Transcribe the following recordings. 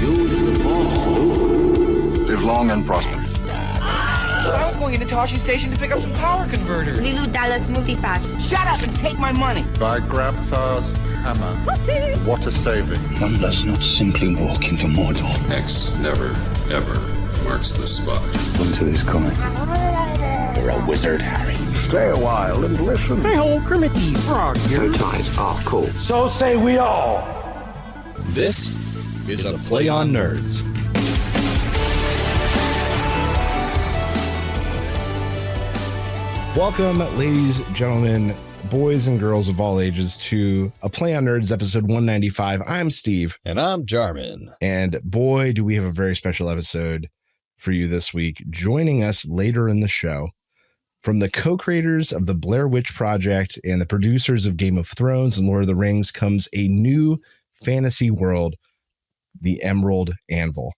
Use the force, Luke. Live long and prosper. I was going into Toshi Station to pick up some power converters. Lilu Dallas Multipass. Shut up and take my money. By Grabthar's hammer, what a saving. One does not simply walk into Mordor. X never, ever marks the spot. Winter is coming. You're a wizard, Harry. Stay a while and listen. Hey, old Kermit the Frog here. Bow ties are cool. So say we all. This is a Play on Nerds. Welcome, ladies, gentlemen, boys and girls of all ages, to a Play on Nerds episode 195. I'm Steve. And I'm Jarman. And boy, do we have a very special episode for you this week. Joining us later in the show, from the co-creators of the Blair Witch Project and the producers of Game of Thrones and Lord of the Rings, comes a new fantasy world, the Emerald Anvil.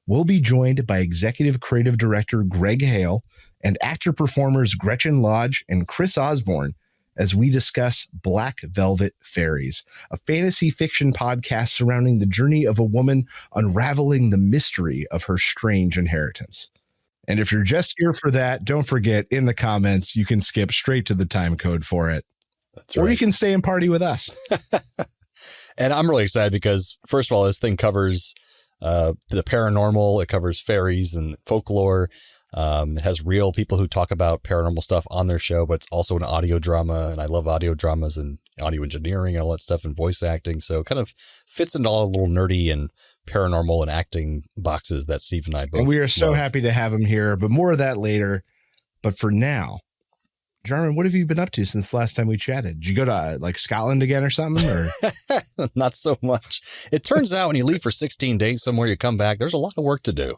We'll be joined by executive creative director Gregg Hale and actor-performers Gretchen Lodge and Chris Osborn as we discuss Black Velvet Fairies, a fantasy fiction podcast surrounding the journey of a woman unraveling the mystery of her strange inheritance. And if you're just here for that, don't forget, in the comments, you can skip straight to the time code for it. That's right. Or you can stay and party with us. And I'm really excited because, first of all, this thing covers the paranormal. It covers fairies and folklore. It has real people who talk about paranormal stuff on their show, but it's also an audio drama. And I love audio dramas and audio engineering and all that stuff and voice acting. So it kind of fits into all the little nerdy and paranormal and acting boxes that Steve and I both And we are so love. happy to have him here, but more of that later. But for now, Jarman, what have you been up to since the last time we chatted? Did you go to like Scotland again or something? Or Not so much. It turns out when you leave for 16 days somewhere, you come back, there's a lot of work to do.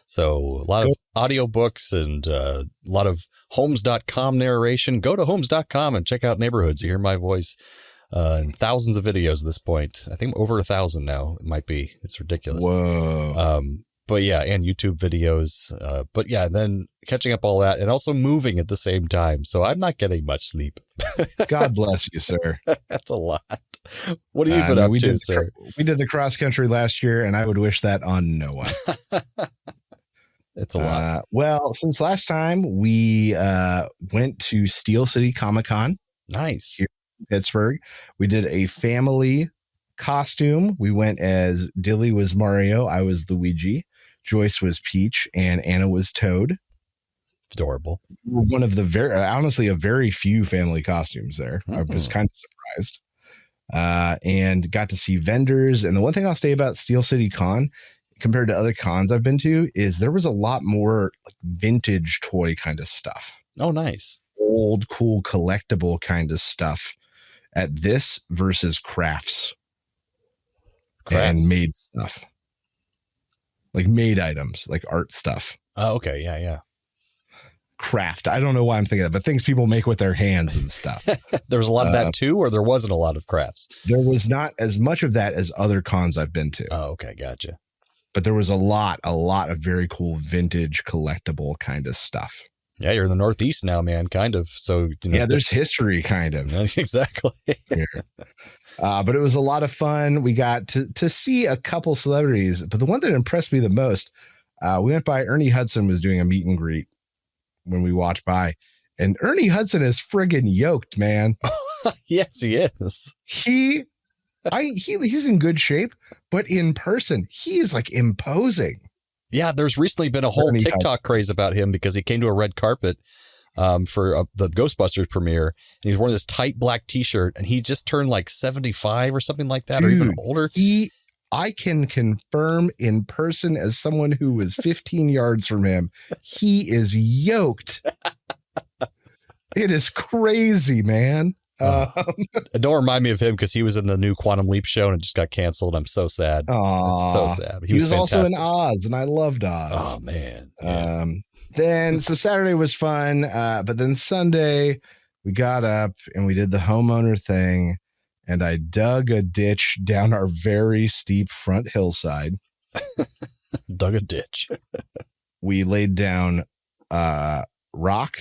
So a lot of audiobooks and a lot of homes.com narration. Go to homes.com and check out neighborhoods. You hear my voice and thousands of videos at this point. I think over 1,000 now. It might be. It's ridiculous. whoa. But yeah, and YouTube videos. But yeah, then catching up all that and also moving at the same time. So I'm not getting much sleep. God bless you, sir. That's a lot. What have you been up to, sir? We did the cross country last year, and I would wish that on no one. It's a lot. Well, since last time we went to Steel City Comic-Con Nice. here in Pittsburgh. We did a family costume. We went as Dilly was Mario, I was Luigi, Joyce was Peach, and Anna was Toad. Adorable. One of the honestly, a very few family costumes there. I was kind of surprised. And got to see vendors. And the one thing I'll say about Steel City Con compared to other cons I've been to is there was a lot more like vintage toy kind of stuff. Oh, nice. Old, cool, collectible kind of stuff at this versus crafts. And made stuff. Like made items, like art stuff. Oh, okay. Yeah, yeah. Craft. I don't know why I'm thinking that, but things people make with their hands and stuff. There was a lot of that too, or there wasn't a lot of crafts? There was not as much of that as other cons I've been to. Oh, okay. Gotcha. But there was a lot of very cool vintage collectible kind of stuff. Yeah, you're in the Northeast now, man, kind of. So, you know, Yeah, there's history kind of. Exactly. Here. But it was a lot of fun. We got to see a couple celebrities, but the one that impressed me the most, we went by, Ernie Hudson was doing a meet and greet when we walked by, and Ernie Hudson is friggin' yoked, man. Yes, he is. He's in good shape, but in person, he is like imposing. Yeah, there's recently been a whole Ernie TikTok Hudson craze about him because he came to a red carpet for the Ghostbusters premiere, and he's wearing this tight black T-shirt, and he just turned like 75 or something like that, or even older. I can confirm in person as someone who was 15 yards from him, he is yoked. It is crazy, man. Don't remind me of him because he was in the new Quantum Leap show and it just got canceled. I'm so sad. It's so sad. He was also in fantastic. Oz, and I loved Oz. Oh, man. Yeah. Then so Saturday was fun, but then Sunday we got up and we did the homeowner thing, and I dug a ditch down our very steep front hillside. Dug a ditch. We laid down rock,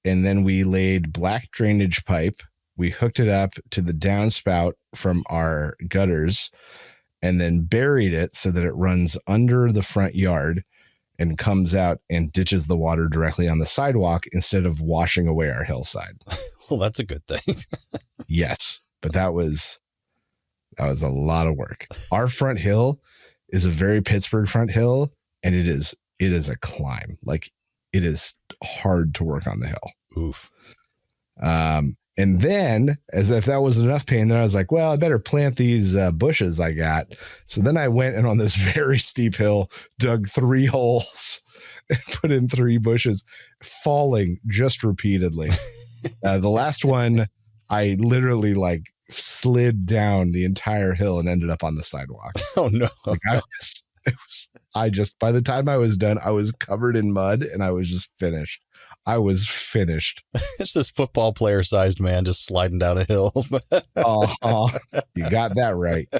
and then we laid black drainage pipe. We hooked it up to the downspout from our gutters, and then buried it so that it runs under the front yard and comes out and ditches the water directly on the sidewalk instead of washing away our hillside. Well, that's a good thing. Yes, but that was a lot of work. Our front hill is a very Pittsburgh front hill, and it is a climb. Like, it is hard to work on the hill. Oof. And then, as if that wasn't enough pain, then I was like, well, I better plant these bushes I got. So then I went and on this very steep hill, dug 3 holes and put in 3 bushes, falling just repeatedly. The last one, I literally like slid down the entire hill and ended up on the sidewalk. Oh, no. Like by the time I was done, I was covered in mud and I was just finished. I was finished. It's this football player sized man just sliding down a hill. You got that right.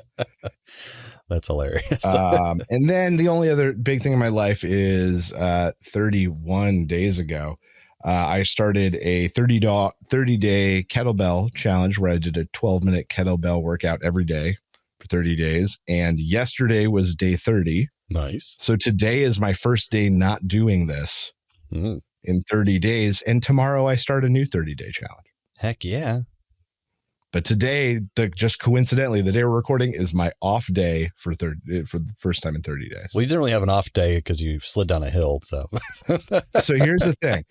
That's hilarious. And then the only other big thing in my life is 31 days ago, I started a 30-day kettlebell challenge where I did a 12-minute kettlebell workout every day for 30 days. And yesterday was day 30. Nice. So today is my first day not doing this. In 30 days. And tomorrow I start a new 30-day challenge. Heck yeah. But today, just coincidentally, the day we're recording is my off day for the first time in 30 days. Well, you didn't really have an off day because you slid down a hill. So here's the thing.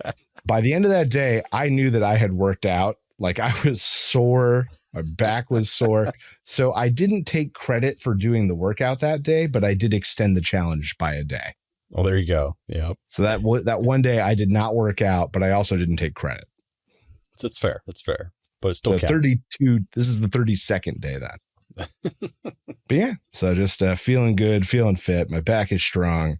By the end of that day, I knew that I had worked out. Like, I was sore. My back was sore. So I didn't take credit for doing the workout that day, but I did extend the challenge by a day. Oh, there you go. Yeah. So that one day I did not work out, but I also didn't take credit. So it's fair. That's fair. But it still counts. 32. This is the 32nd day then. But yeah, so just feeling good, feeling fit. My back is strong.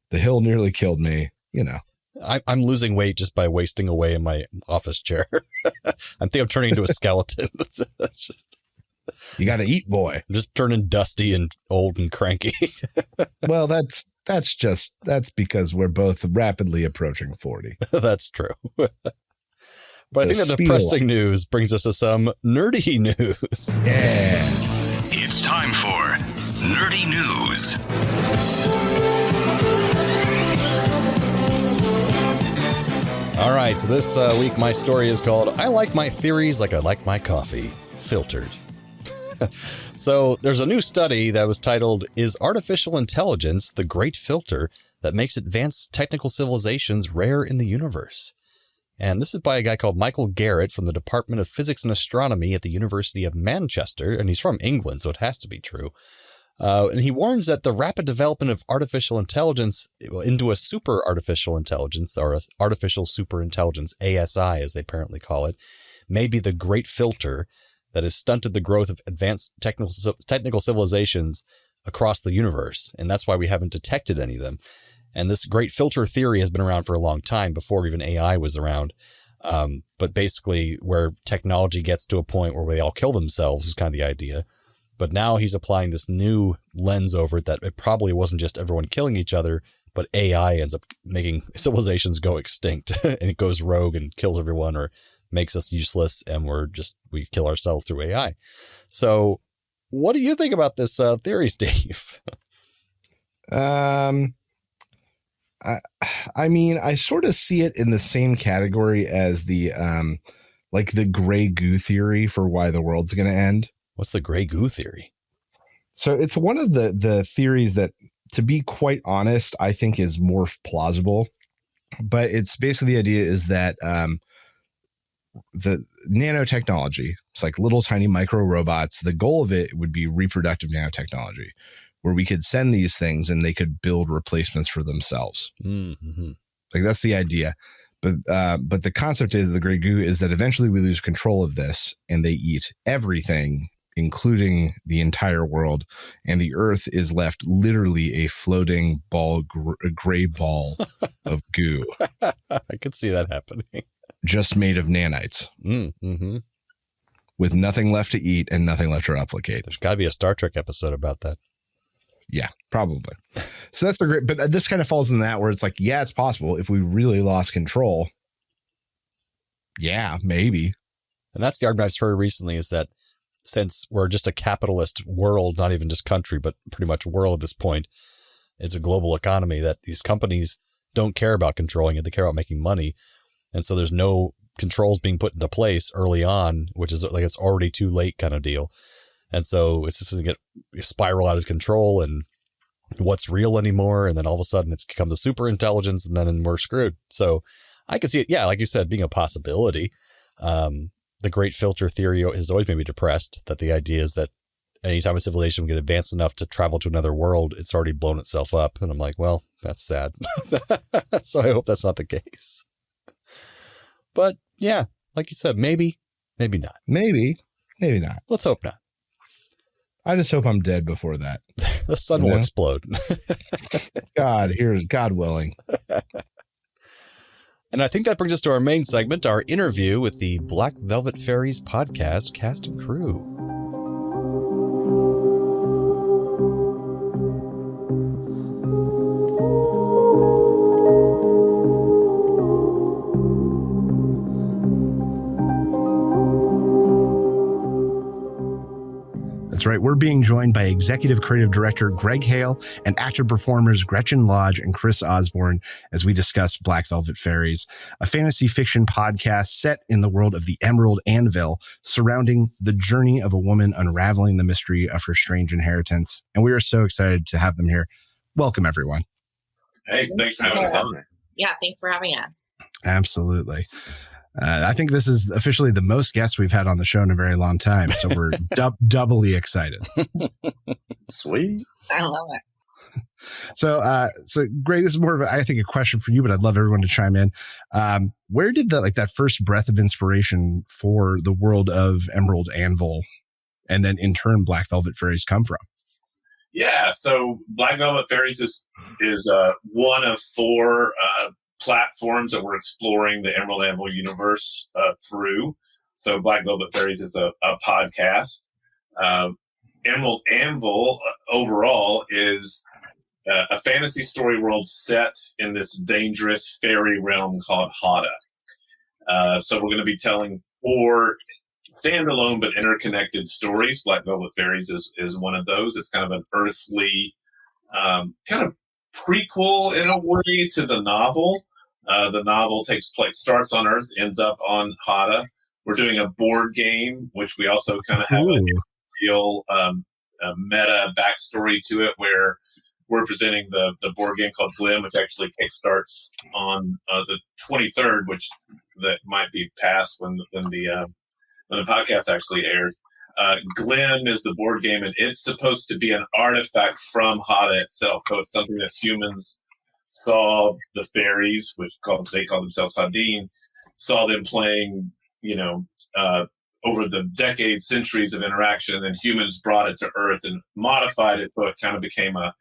The hill nearly killed me. You know, I'm losing weight just by wasting away in my office chair. I think I'm turning into a skeleton. It's just, you got to eat, boy. I'm just turning dusty and old and cranky. Well, that's because we're both rapidly approaching 40. That's true. But I think the depressing news brings us to some nerdy news. Yeah. It's time for Nerdy News. All right, so this week my story is called I Like My Theories Like I Like My Coffee, Filtered. So there's a new study that was titled, Is Artificial Intelligence the Great Filter That Makes Advanced Technical Civilizations Rare in the Universe? And this is by a guy called Michael Garrett from the Department of Physics and Astronomy at the University of Manchester, and he's from England, so it has to be true. And he warns that the rapid development of artificial intelligence into a super artificial intelligence, or artificial superintelligence, ASI as they apparently call it, may be the great filter that has stunted the growth of advanced technical civilizations across the universe. And that's why we haven't detected any of them. And this great filter theory has been around for a long time, before even AI was around. But basically where technology gets to a point where they all kill themselves is kind of the idea. But now he's applying this new lens over it, that it probably wasn't just everyone killing each other, but AI ends up making civilizations go extinct and it goes rogue and kills everyone or makes us useless, and we kill ourselves through AI. So what do you think about this theory, Steve? I mean, I sort of see it in the same category as the like the gray goo theory for why the world's going to end. What's the gray goo theory? So it's one of the theories that, to be quite honest, I think is more plausible. But it's basically, the idea is that the nanotechnology, it's like little tiny micro robots. The goal of it would be reproductive nanotechnology, where we could send these things and they could build replacements for themselves. Mm-hmm. Like, that's the idea. But the concept is, the gray goo is that eventually we lose control of this and they eat everything, including the entire world. And the earth is left literally a floating gray ball of goo. I could see that happening. Just made of nanites. Mm-hmm. With nothing left to eat and nothing left to replicate. There's got to be a Star Trek episode about that. Yeah, probably. So that's the great, but this kind of falls in that, where it's like, yeah, it's possible if we really lost control. Yeah, maybe. And that's the argument I've heard recently, is that since we're just a capitalist world, not even just country, but pretty much world at this point, it's a global economy, that these companies don't care about controlling it. They care about making money. And so there's no controls being put into place early on, which is like it's already too late kind of deal. And so it's just going to get spiral out of control, and what's real anymore. And then all of a sudden it's become the super intelligence, and then we're screwed. So I could see it. Yeah. Like you said, being a possibility. The great filter theory has always made me depressed, that the idea is that anytime a civilization will get advanced enough to travel to another world, it's already blown itself up. And I'm like, well, that's sad. So I hope that's not the case. But yeah, like you said, maybe not. Maybe not. Let's hope not. I just hope I'm dead before that. The sun will explode. God willing. And I think that brings us to our main segment, our interview with the Black Velvet Fairies podcast cast and crew. That's right. We're being joined by Executive Creative Director Gregg Hale and actor performers Gretchen Lodge and Chris Osborn as we discuss Black Velvet Fairies, a fantasy fiction podcast set in the world of the Emerald Anvil, surrounding the journey of a woman unraveling the mystery of her strange inheritance. And we are so excited to have them here. Welcome, everyone. Hey, thanks for having us on. Yeah, thanks for having us. Absolutely. I think this is officially the most guests we've had on the show in a very long time. So we're doubly excited. Sweet. I love it. So Greg, this is more of I think a question for you, but I'd love everyone to chime in. Where did that first breath of inspiration for the world of Emerald Anvil, and then in turn Black Velvet Fairies, come from? Yeah, so Black Velvet Fairies is one of four platforms that we're exploring the Emerald Anvil universe through. So Black Velvet Fairies is a podcast. Emerald Anvil overall is a fantasy story world set in this dangerous fairy realm called Hada. So we're going to be telling four standalone but interconnected stories. Black Velvet Fairies is one of those. It's kind of an earthly kind of prequel in a way to the novel. The novel starts on Earth, ends up on Hada. We're doing a board game, which we also kind of have a real meta backstory to it, where we're presenting the board game called Glim, which actually kickstarts on the 23rd, which that might be past when the podcast actually airs. Glim is the board game, and it's supposed to be an artifact from Hada itself. So it's something that humans saw the fairies, which they call themselves Hadin, saw them playing, over the decades, centuries of interaction, and then humans brought it to Earth and modified it so it kind of became a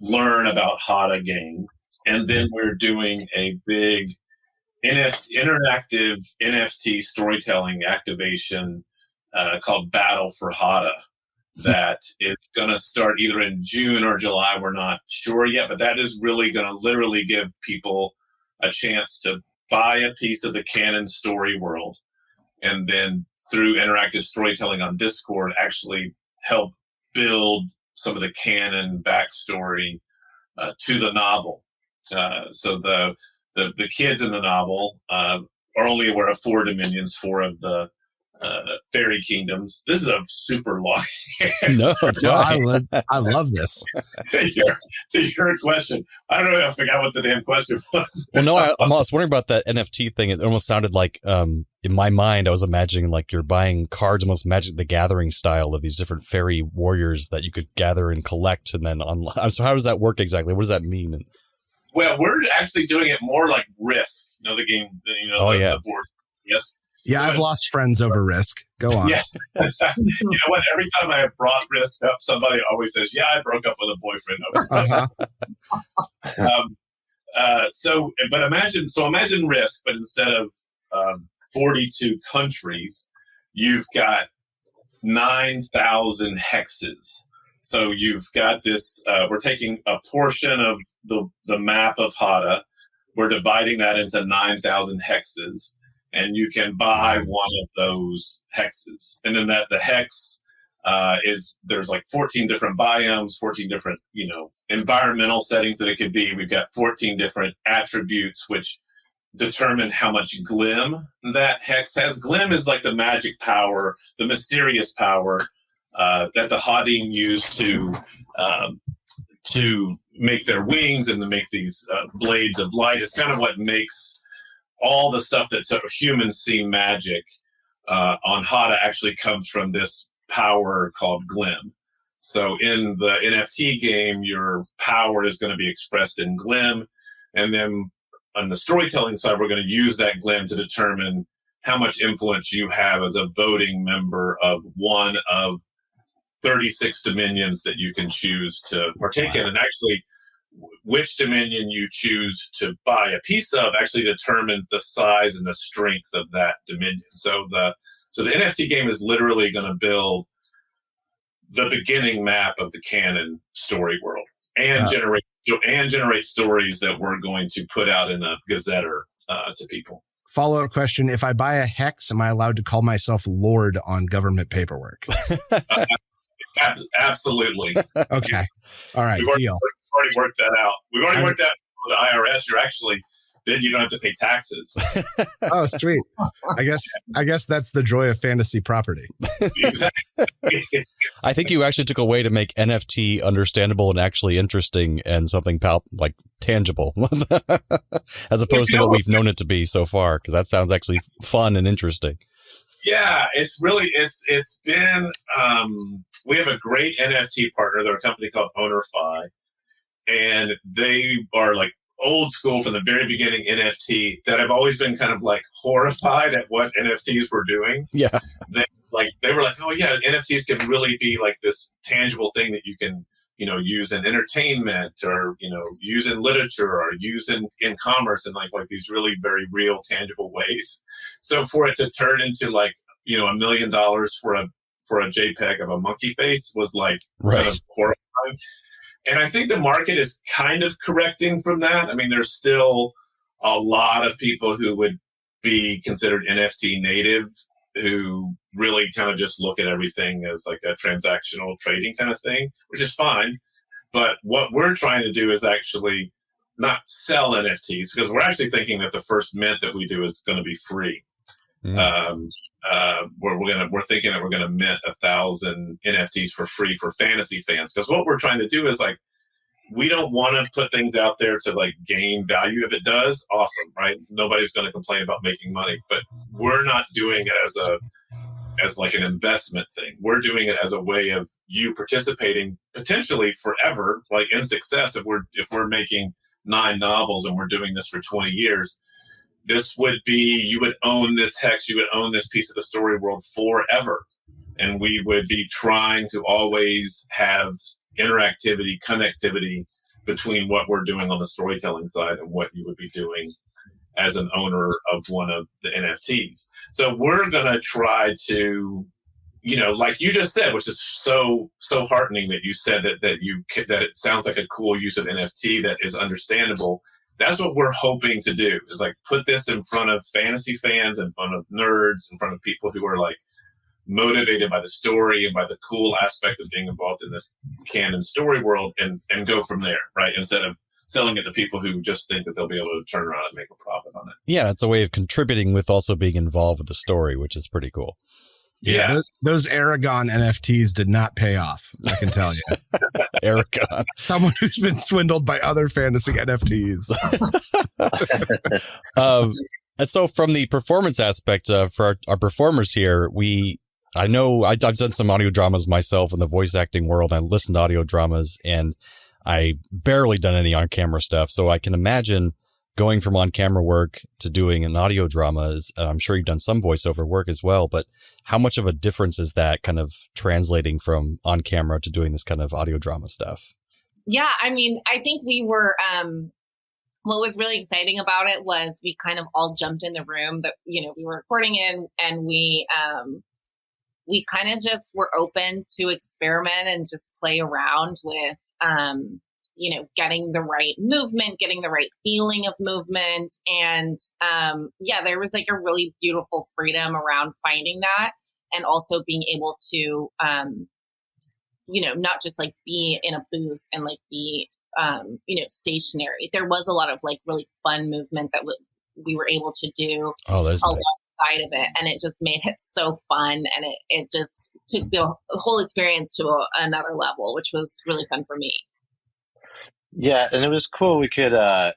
learn about Hada game. And then we're doing a big interactive NFT storytelling activation called Battle for Hada that is going to start either in June or July. We're not sure yet, but that is really going to literally give people a chance to buy a piece of the canon story world, and then through interactive storytelling on Discord, actually help build some of the canon backstory to the novel. So the kids in the novel are only aware of four dominions, four of the fairy kingdoms. This is a super long No, it's fine. I love this. to your question, I don't know. I forgot what the damn question was. Well, no, I was wondering about that NFT thing. It almost sounded like, in my mind, I was imagining like you're buying cards, almost Magic the Gathering style, of these different fairy warriors that you could gather and collect, and then online. So how does that work exactly? What does that mean? Well, we're actually doing it more like Risk. The game. The board. Yes. Yeah, I've lost friends over Risk. Go on. Yes. You know what? Every time I have brought Risk up, somebody always says, "Yeah, I broke up with a boyfriend over Risk." Imagine Risk, but instead of 42 countries, you've got 9,000 hexes. So you've got this. We're taking a portion of the map of Hada. We're dividing that into 9,000 hexes. and you can buy one of those hexes. And then the hex there's like 14 different biomes, 14 different, environmental settings that it could be. We've got 14 different attributes, which determine how much glim that hex has. Glim is like the magic power, the mysterious power that the Hadim use to make their wings and to make these blades of light. It's kind of what makes all the stuff that humans see magic on Hada actually comes from this power called glim. So in the NFT game, your power is going to be expressed in glim. And then on the storytelling side, we're going to use that glim to determine how much influence you have as a voting member of one of 36 dominions that you can choose to partake in. And actually, which dominion you choose to buy a piece of actually determines the size and the strength of that dominion. So the NFT game is literally going to build the beginning map of the canon story world and generate stories that we're going to put out in a gazetter to people. Follow-up question. If I buy a hex, am I allowed to call myself Lord on government paperwork? Absolutely. Okay. All right. We've already worked that out. We've already worked that out with the IRS. Then you don't have to pay taxes. Oh, sweet. I guess that's the joy of fantasy property. Exactly. I think you actually took a way to make NFT understandable and actually interesting and something tangible, as opposed to what we've known it to be so far. Because that sounds actually fun and interesting. Yeah, it's been. We have a great NFT partner. They're a company called OwnerFi, and they are like old school from the very beginning NFT that have always been kind of like horrified at what NFTs were doing. Yeah. They were like, oh yeah, NFTs can really be like this tangible thing that you can, use in entertainment or, use in literature or use in commerce in like these really very real, tangible ways. So for it to turn into like, $1 million for a JPEG of a monkey face was like kind of horrifying. And I think the market is kind of correcting from that. I mean, there's still a lot of people who would be considered NFT native who really kind of just look at everything as like a transactional trading kind of thing, which is fine. But what we're trying to do is actually not sell NFTs, because we're actually thinking that the first mint that we do is going to be free. We're thinking that we're going to mint 1,000 NFTs for free for fantasy fans, because what we're trying to do is like, we don't want to put things out there to like gain value. If it does, awesome, right? Nobody's going to complain about making money, but we're not doing it as like an investment thing. We're doing it as a way of you participating potentially forever, like in success. If we're making 9 novels and we're doing this for 20 years, this would be, you would own this hex, you would own this piece of the story world forever. And we would be trying to always have interactivity, connectivity between what we're doing on the storytelling side and what you would be doing as an owner of one of the NFTs. So we're going to try to, like you just said, which is so heartening that you said that it sounds like a cool use of NFT that is understandable. That's what we're hoping to do, is like put this in front of fantasy fans, in front of nerds, in front of people who are like motivated by the story and by the cool aspect of being involved in this canon story world, and go from there, right? Instead of selling it to people who just think that they'll be able to turn around and make a profit on it. Yeah, it's a way of contributing with also being involved with the story, which is pretty cool. Yeah, those Aragon NFTs did not pay off, I can tell you. Aragon. Someone who's been swindled by other fantasy NFTs. And so from the performance aspect, for our performers here, I know I've done some audio dramas myself in the voice acting world. I listen to audio dramas, and I barely done any on-camera stuff. So I can imagine going from on-camera work to doing an audio drama I'm sure you've done some voiceover work as well, but how much of a difference is that kind of translating from on-camera to doing this kind of audio drama stuff? Yeah, I mean, I think we were, what was really exciting about it was we kind of all jumped in the room that, we were recording in, and we kind of just were open to experiment and just play around with, getting the right movement, getting the right feeling of movement. And there was like a really beautiful freedom around finding that, and also being able to, not just like be in a booth and like be, stationary. There was a lot of like really fun movement that we were able to do alongside of it. And it just made it so fun. And it just took the whole experience to another level, which was really fun for me. Yeah, and it was cool. We could,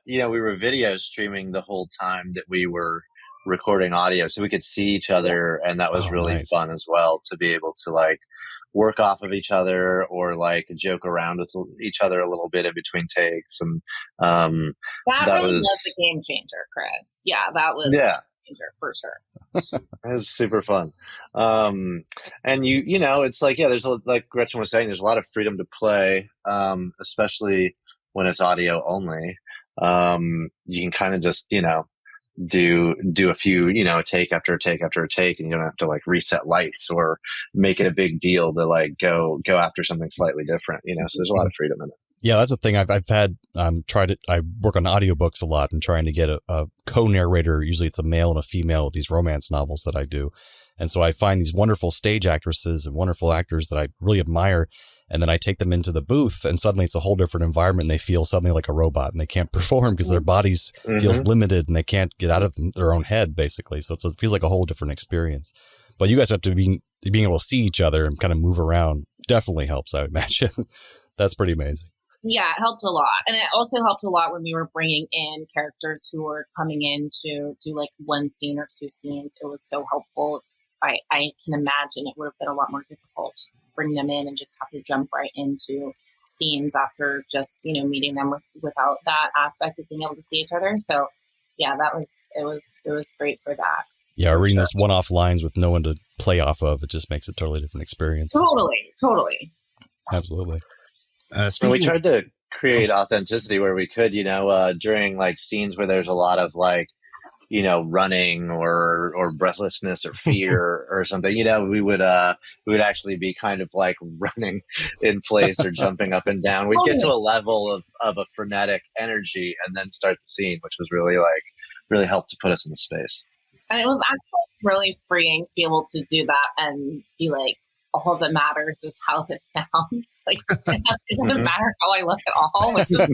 we were video streaming the whole time that we were recording audio, so we could see each other, and that was really fun as well, to be able to like work off of each other or like joke around with each other a little bit in between takes. And that really was a game changer, Chris. Yeah, that was a game changer for sure. It was super fun. And it's like, there's like Gretchen was saying, there's a lot of freedom to play, especially when it's audio only. You can kind of just, do a few, take after a take after a take, and you don't have to like reset lights or make it a big deal to like go after something slightly different, so there's a lot of freedom in it. Yeah, that's a thing I've had. I work on audiobooks a lot and trying to get a co-narrator. Usually it's a male and a female with these romance novels that I do. And so I find these wonderful stage actresses and wonderful actors that I really admire. And then I take them into the booth, and suddenly it's a whole different environment. And they feel suddenly like a robot, and they can't perform because their bodies feels limited, and they can't get out of their own head, basically. So it feels like a whole different experience. But you guys have to being able to see each other and kind of move around definitely helps, I would imagine. That's pretty amazing. Yeah, it helped a lot. And it also helped a lot when we were bringing in characters who were coming in to do like one scene or two scenes. It was so helpful. I can imagine it would have been a lot more difficult to bring them in and just have to jump right into scenes after just, meeting them without that aspect of being able to see each other. So yeah, it was great for that. Yeah, reading those one-off lines with no one to play off of, it just makes a totally different experience. Totally. Absolutely. We tried to create authenticity where we could, during like scenes where there's a lot of like, running or breathlessness or fear or something, we would actually be kind of like running in place or jumping up and down. We'd get to a level of a frenetic energy and then start the scene, which was really helped to put us in the space. And it was actually really freeing to be able to do that and be like, all that matters is how this sounds. Like it doesn't matter how I look at all, which is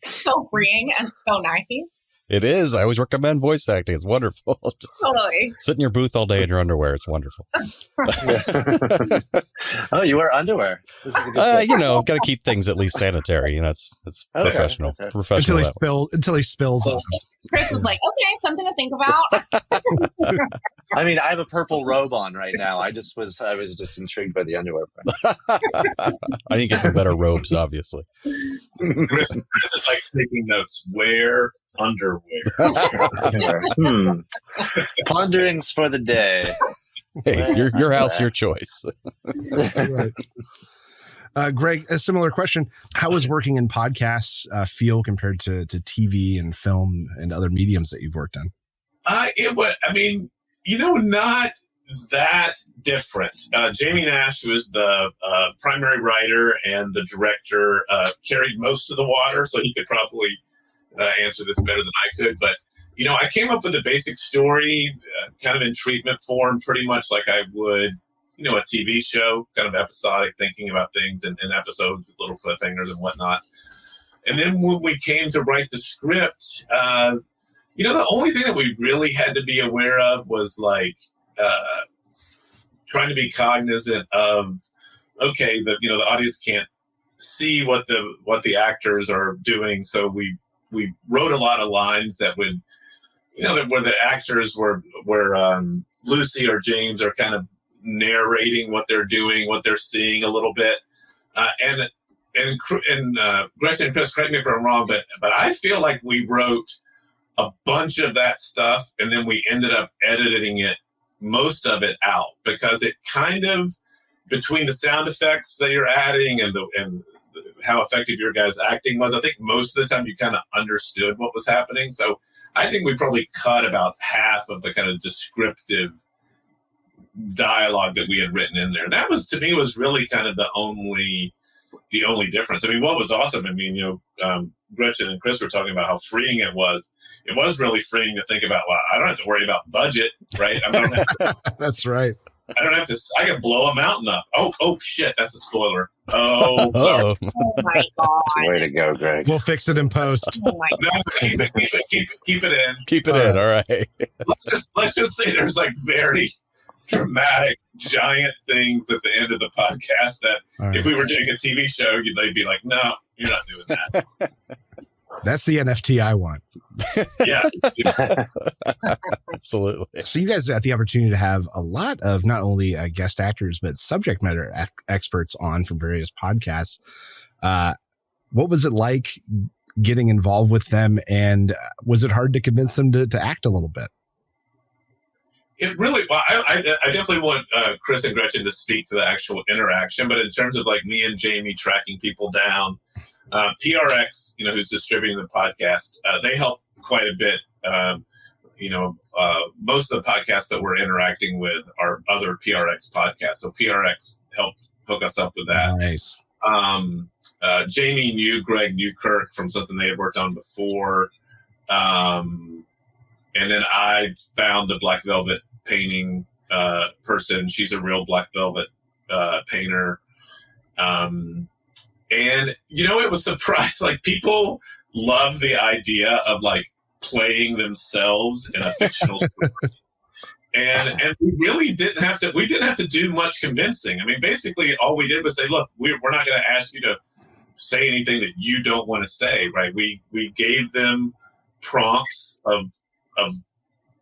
so freeing and so nice. It is. I always recommend voice acting. It's wonderful. Just sit in your booth all day in your underwear. It's wonderful. Oh, you wear underwear. This is a good got to keep things at least sanitary. It's professional. Okay. Professional until he spills. Chris is like, okay, something to think about. I mean, I have a purple robe on right now. I was just intrigued by the underwear. I need to get some better robes, obviously. Chris is like taking notes. Wear underwear. Ponderings for the day. Hey, your house, your choice. That's right. Greg, a similar question. How is working in podcasts feel compared to TV and film and other mediums that you've worked on? Not that different. Jamie Nash, who is the primary writer and the director, carried most of the water, so he could probably answer this better than I could. But, I came up with a basic story, kind of in treatment form, pretty much like I would, a TV show, kind of episodic, thinking about things in episodes with little cliffhangers and whatnot. And then when we came to write the script, the only thing that we really had to be aware of was like trying to be cognizant of, okay, the audience can't see what the actors are doing, so we wrote a lot of lines that would, where the actors were Lucy or James are kind of narrating what they're doing, what they're seeing a little bit, and Gretchen and Chris, correct me if I'm wrong, but I feel like we wrote a bunch of that stuff, and then we ended up editing most of it out, because it kind of, between the sound effects that you're adding and how effective your guys' acting was, I think most of the time you kind of understood what was happening. So I think we probably cut about half of the kind of descriptive dialogue that we had written in there. And that was, to me, was really kind of the only the only difference. I mean, what was awesome, I mean, Gretchen and Chris were talking about how freeing it was. It was really freeing to think about, well, I don't have to worry about budget, right? That's right. I don't have to, I can blow a mountain up. Oh shit, that's a spoiler. Oh, oh my God. Way to go, Greg. We'll fix it in post. Oh my no, keep it in. Keep it in. All right. Let's just say there's like very dramatic, giant things at the end of the podcast that if we were doing a TV show, they'd be like, no, you're not doing that. That's the NFT I want. Yeah. Absolutely. So you guys got the opportunity to have a lot of not only guest actors, but subject matter experts on from various podcasts. What was it like getting involved with them? And was it hard to convince them to act a little bit? It really, well, I definitely want Chris and Gretchen to speak to the actual interaction, but in terms of like me and Jamie tracking people down, PRX, who's distributing the podcast, they help quite a bit. Most of the podcasts that we're interacting with are other PRX podcasts. So PRX helped hook us up with that. Nice. Jamie knew Greg Newkirk from something they had worked on before. And then I found the Black Velvet painting person. She's a real Black Velvet painter. And, it was surprised. Like, people love the idea of, like, playing themselves in a fictional story. And we really didn't have to do much convincing. I mean, basically, all we did was say, look, we're not going to ask you to say anything that you don't want to say, right? We gave them prompts of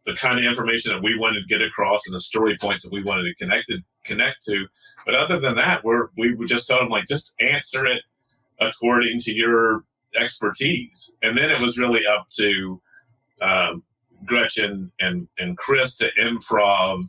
the kind of information that we wanted to get across and the story points that we wanted to connect to. But other than that, we would just tell them, like, just answer it according to your expertise. And then it was really up to Gretchen and Chris to improv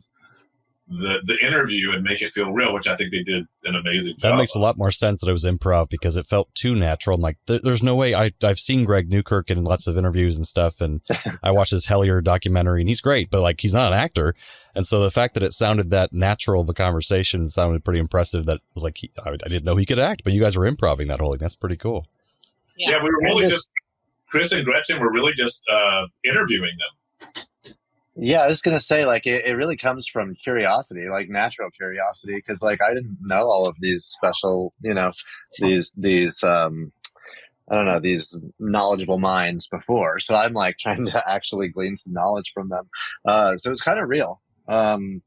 the interview and make it feel real, which I think they did an amazing job. That makes a lot more sense that it was improv because it felt too natural. I'm like, there's no way. I've seen Greg Newkirk in lots of interviews and stuff, and I watched his Hellier documentary, and he's great, but like, he's not an actor. And so the fact that it sounded that natural of a conversation sounded pretty impressive. That was like, I didn't know he could act, but you guys were improving that whole thing. That's pretty cool. Yeah, we were really just Chris and Gretchen were really just interviewing them. Yeah, I was going to say, like, it really comes from curiosity, like natural curiosity, because, like, I didn't know all of these special, these knowledgeable minds before. So I'm, like, trying to actually glean some knowledge from them. So it was kind of real. And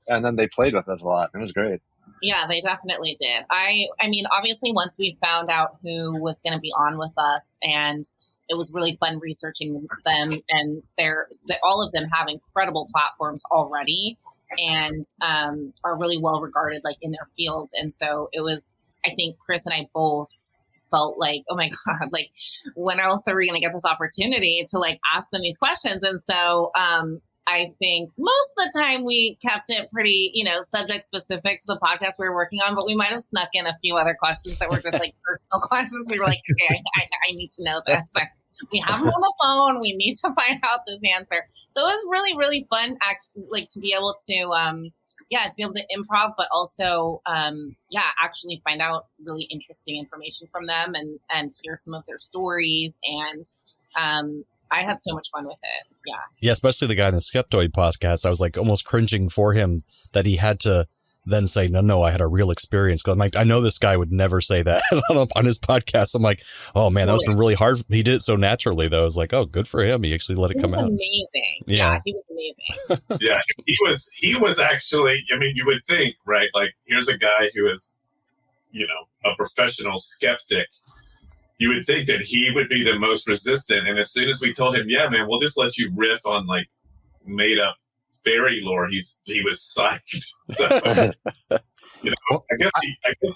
then they played with us a lot. It was great. Yeah, they definitely did. I mean, obviously, once we found out who was going to be on with us, and it was really fun researching them, and all of them have incredible platforms already and are really well regarded, like, in their fields. And so it was, I think Chris and I both felt like, oh my God, like, when else are we going to get this opportunity to, like, ask them these questions? And so I think most of the time we kept it pretty, subject specific to the podcast we were working on, but we might have snuck in a few other questions that were just like personal questions. We were like, okay, I need to know this. We have them on the phone. We need to find out this answer. So it was really, really fun, actually, like, to be able to, to be able to improv, but also, actually find out really interesting information from them and hear some of their stories. And I had so much fun with it. Yeah. Yeah, especially the guy in the Skeptoid podcast. I was like almost cringing for him that he had to then say, no, I had a real experience. Cause I'm like, I know this guy would never say that on his podcast. I'm like, oh man, that was really hard. He did it so naturally though. I was like, oh, good for him. He actually let it come out. Amazing. Yeah, he was amazing. Yeah, he was actually, I mean, you would think, right? Like, here's a guy who is, a professional skeptic. You would think that he would be the most resistant. And as soon as we told him, yeah, man, we'll just let you riff on, like, made up fairy lore, he was psyched. So, I guess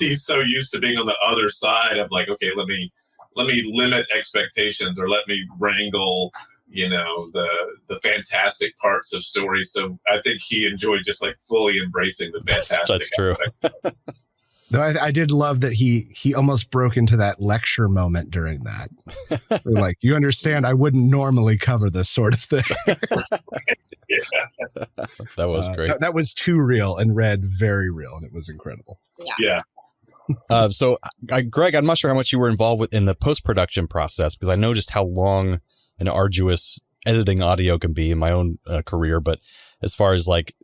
he's so used to being on the other side of, like, okay, let me limit expectations, or let me wrangle, the fantastic parts of stories. So I think he enjoyed just, like, fully embracing the fantastic. That's true. Though I did love that he almost broke into that lecture moment during that. Like, you understand, I wouldn't normally cover this sort of thing. That was great. That was too real and read very real, and it was incredible. Yeah. So, Greg, I'm not sure how much you were involved in the post-production process, because I know just how long and arduous editing audio can be in my own career. But as far as like,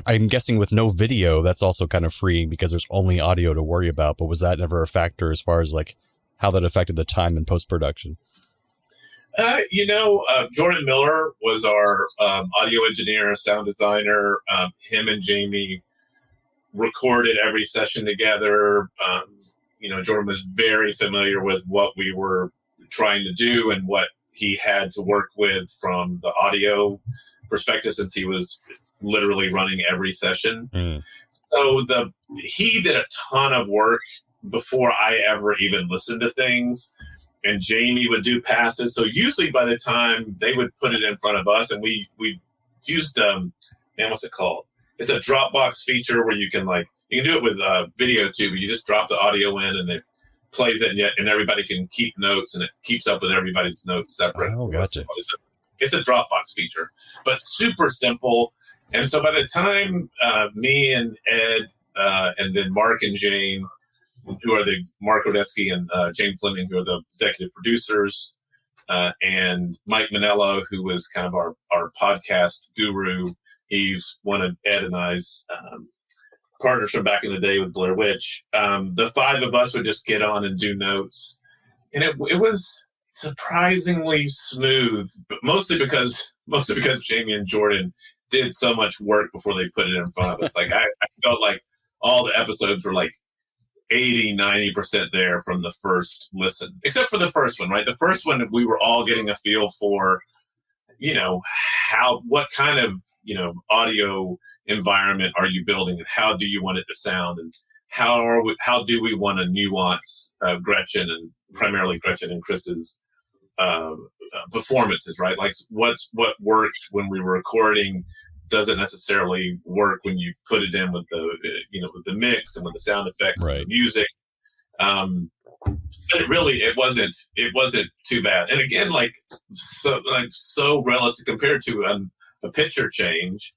I'm guessing with no video, that's also kind of freeing because there's only audio to worry about. But was that never a factor as far as like how that affected the time in post-production? Jordan Miller was our audio engineer, sound designer. Him and Jamie recorded every session together. Jordan was very familiar with what we were trying to do and what he had to work with from the audio perspective, since he was literally running every session. So he did a ton of work before I ever even listened to things. And Jamie would do passes. So usually by the time they would put it in front of us, and we used, what's it called? It's a Dropbox feature where you can do it with video too, but you just drop the audio in and it plays it, and everybody can keep notes, and it keeps up with everybody's notes separate. Oh, gotcha. It's a Dropbox feature, but super simple. And so by the time me and Ed and then Mark and Jane, who are Mark Odesky and James Fleming, who are the executive producers, and Mike Manello, who was kind of our podcast guru. He's one of Ed and I's partners from back in the day with Blair Witch. The five of us would just get on and do notes. And it was surprisingly smooth, but mostly because Jamie and Jordan did so much work before they put it in front of us. Like I felt like all the episodes were like 80-90% there from the first listen, except for the first one, right? The first one, we were all getting a feel for, what kind of, audio environment are you building, and how do you want it to sound, and how do we want to nuance Gretchen, and primarily Gretchen and Chris's performances, right? Like what worked when we were recording doesn't necessarily work when you put it in with the with the mix and with the sound effects, right, and the music. But it wasn't too bad. And again, so relative compared to a picture change,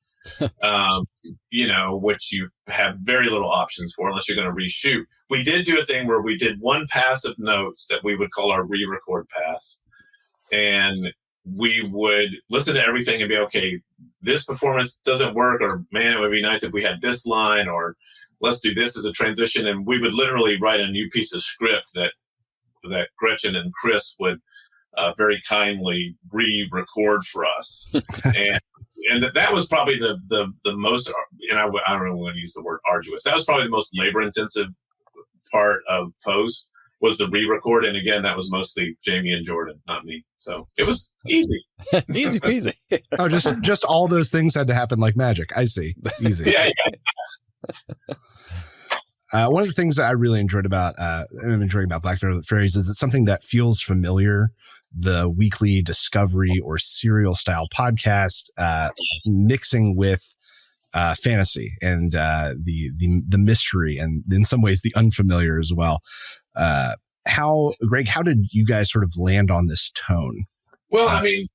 which you have very little options for unless you're going to reshoot. We did do a thing where we did one pass of notes that we would call our re-record pass. And we would listen to everything and be, okay, this performance doesn't work, or man, it would be nice if we had this line, or let's do this as a transition. And we would literally write a new piece of script that Gretchen and Chris would very kindly re-record for us. and that was probably the most, and I don't know when to use the word arduous. That was probably the most labor intensive part of post, was the re-record. And again, that was mostly Jamie and Jordan, not me. So it was easy. Easy peasy. Oh, just all those things had to happen like magic. I see. Easy. Yeah. One of the things that I really enjoyed about Black Velvet Fairies is it's something that feels familiar. The weekly discovery or serial style podcast, mixing with fantasy and the mystery, and in some ways the unfamiliar as well. Greg, how did you guys sort of land on this tone? Well, I mean,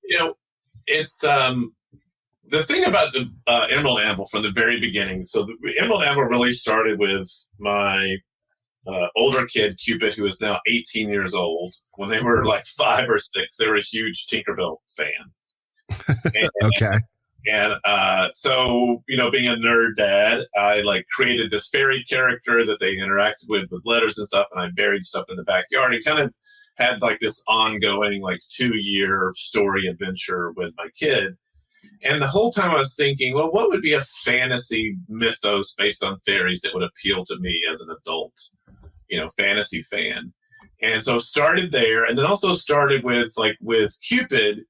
it's the thing about the Emerald Anvil from the very beginning. So the Emerald Anvil really started with my older kid, Cupid, who is now 18 years old. When they were like 5 or 6, they were a huge Tinkerbell fan. Okay. And so, being a nerd dad, I created this fairy character that they interacted with letters and stuff, and I buried stuff in the backyard. It kind of had this ongoing 2-year story adventure with my kid. And the whole time I was thinking, well, what would be a fantasy mythos based on fairies that would appeal to me as an adult, fantasy fan? And so started there, and then also started with Cupid,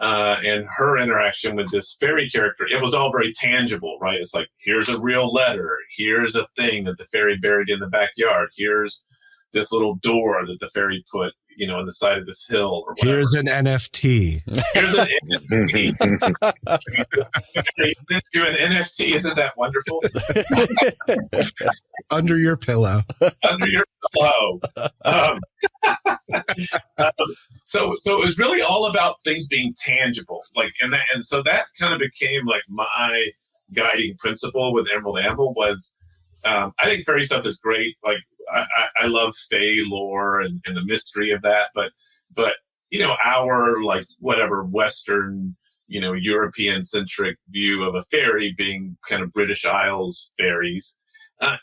and her interaction with this fairy character. It was all very tangible, right? It's like, here's a real letter. Here's a thing that the fairy buried in the backyard. Here's this little door that the fairy put, on the side of this hill or whatever. Here's an NFT. Here's an NFT. Do an NFT. Isn't that wonderful? Under your pillow. Under your pillow. So it was really all about things being tangible. So that kind of became my guiding principle with Emerald Anvil was, I think fairy stuff is great. Like I love fae lore and the mystery of that, but our like whatever Western, European centric view of a fairy being kind of British Isles fairies.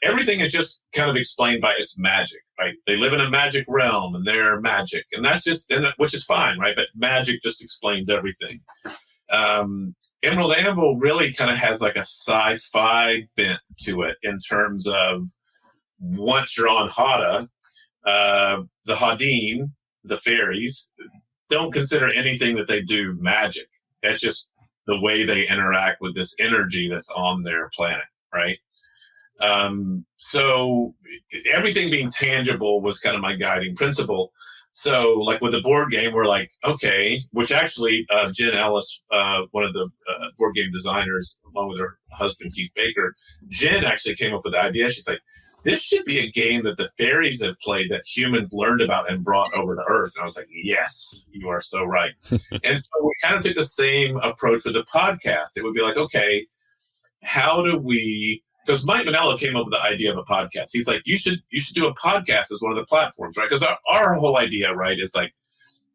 Everything is just kind of explained by its magic, right? They live in a magic realm and they're magic, and that's just, which is fine, right? But magic just explains everything. Emerald Anvil really kind of has like a sci-fi bent to it in terms of once you're on Hada, the Hadeen, the fairies, don't consider anything that they do magic. That's just the way they interact with this energy that's on their planet, right? So everything being tangible was kind of my guiding principle. So like with the board game, we're like, okay, which actually Jen Ellis, one of the board game designers, along with her husband, Keith Baker, Jen actually came up with the idea. She's like, this should be a game that the fairies have played that humans learned about and brought over to Earth. And I was like, yes, you are so right. And so we kind of took the same approach with the podcast. It would be like, okay, how do we... Because Mike Manello came up with the idea of a podcast. He's like, you should do a podcast as one of the platforms, right? Because our whole idea, right, is like,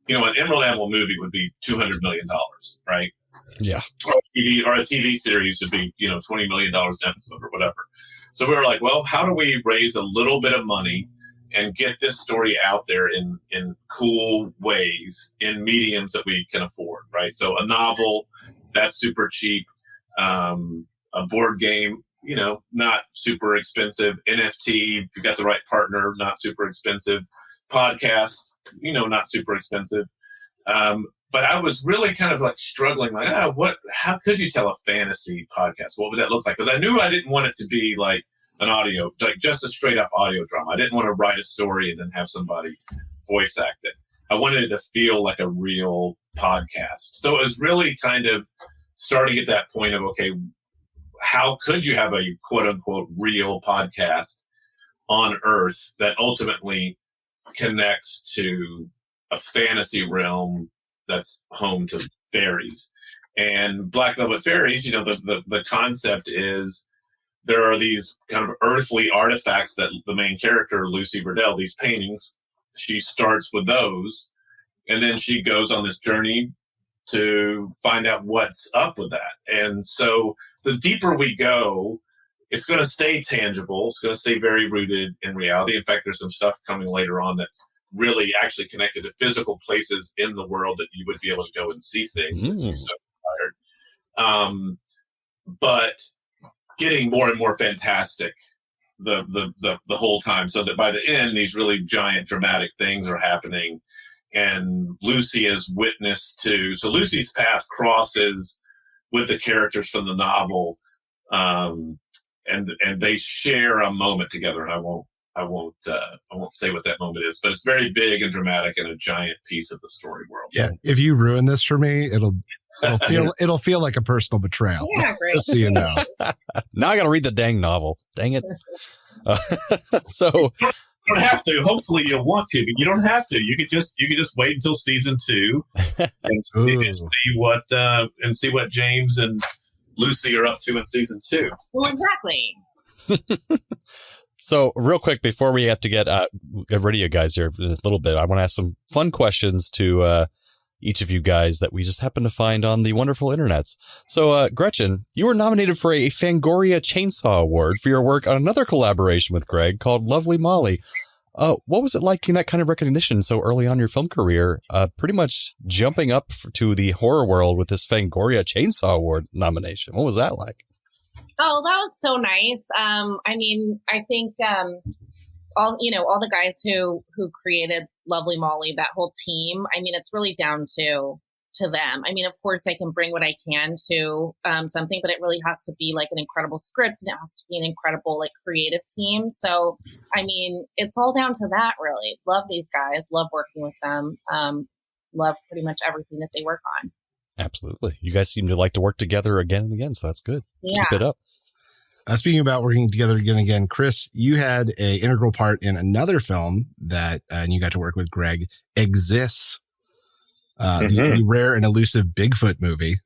an Emerald Anvil movie would be $200 million, right? Yeah. Or a TV series would be, $20 million an episode or whatever. So we were like, well, how do we raise a little bit of money and get this story out there in cool ways, in mediums that we can afford, right? So a novel, that's super cheap. A board game, not super expensive. NFT, if you got the right partner, not super expensive. Podcast, not super expensive. But I was really kind of like struggling, like, how could you tell a fantasy podcast? What would that look like? Because I knew I didn't want it to be like an audio, like just a straight up audio drama. I didn't want to write a story and then have somebody voice act it. I wanted it to feel like a real podcast. So it was really kind of starting at that point of, okay, how could you have a quote unquote real podcast on Earth that ultimately connects to a fantasy realm that's home to fairies? And Black Velvet Fairies, the concept is there are these kind of earthly artifacts that the main character, Lucy Burdell, these paintings, she starts with those, and then she goes on this journey to find out what's up with that. And so the deeper we go, it's going to stay tangible. It's going to stay very rooted in reality. In fact, there's some stuff coming later on that's really actually connected to physical places in the world that you would be able to go and see things if you're so inspired. But getting more and more fantastic the whole time, so that by the end, these really giant dramatic things are happening. And Lucy is witness to, so Lucy's path crosses with the characters from the novel, and they share a moment together. And I won't say what that moment is, but it's very big and dramatic and a giant piece of the story world. Yeah, if you ruin this for me, it'll feel like a personal betrayal. Yeah, great. Just so you know. Now I got to read the dang novel. Dang it. So. You don't have to. Hopefully you'll want to, but you don't have to. You could just wait until season 2 and see what James and Lucy are up to in season 2. Well, exactly. So real quick, before we have to get rid of you guys here in a little bit, I want to ask some fun questions to each of you guys that we just happened to find on the wonderful internets. So, Gretchen, you were nominated for a Fangoria Chainsaw Award for your work on another collaboration with Greg called Lovely Molly. What was it like getting that kind of recognition so early on in your film career, pretty much jumping up to the horror world with this Fangoria Chainsaw Award nomination? What was that like? Oh, that was so nice. I think all the guys who created Lovely Molly, that whole team, it's really down to them. Of course I can bring what I can to something, but it really has to be like an incredible script, and it has to be an incredible like creative team. So it's all down to that, really. Love these guys, love working with them, love pretty much everything that they work on. Absolutely. You guys seem to like to work together again and again, so that's good. Yeah. Keep it up. Speaking about working together again and again, Chris, you had an integral part in another film that and you got to work with Greg, Exists. the rare and elusive Bigfoot movie.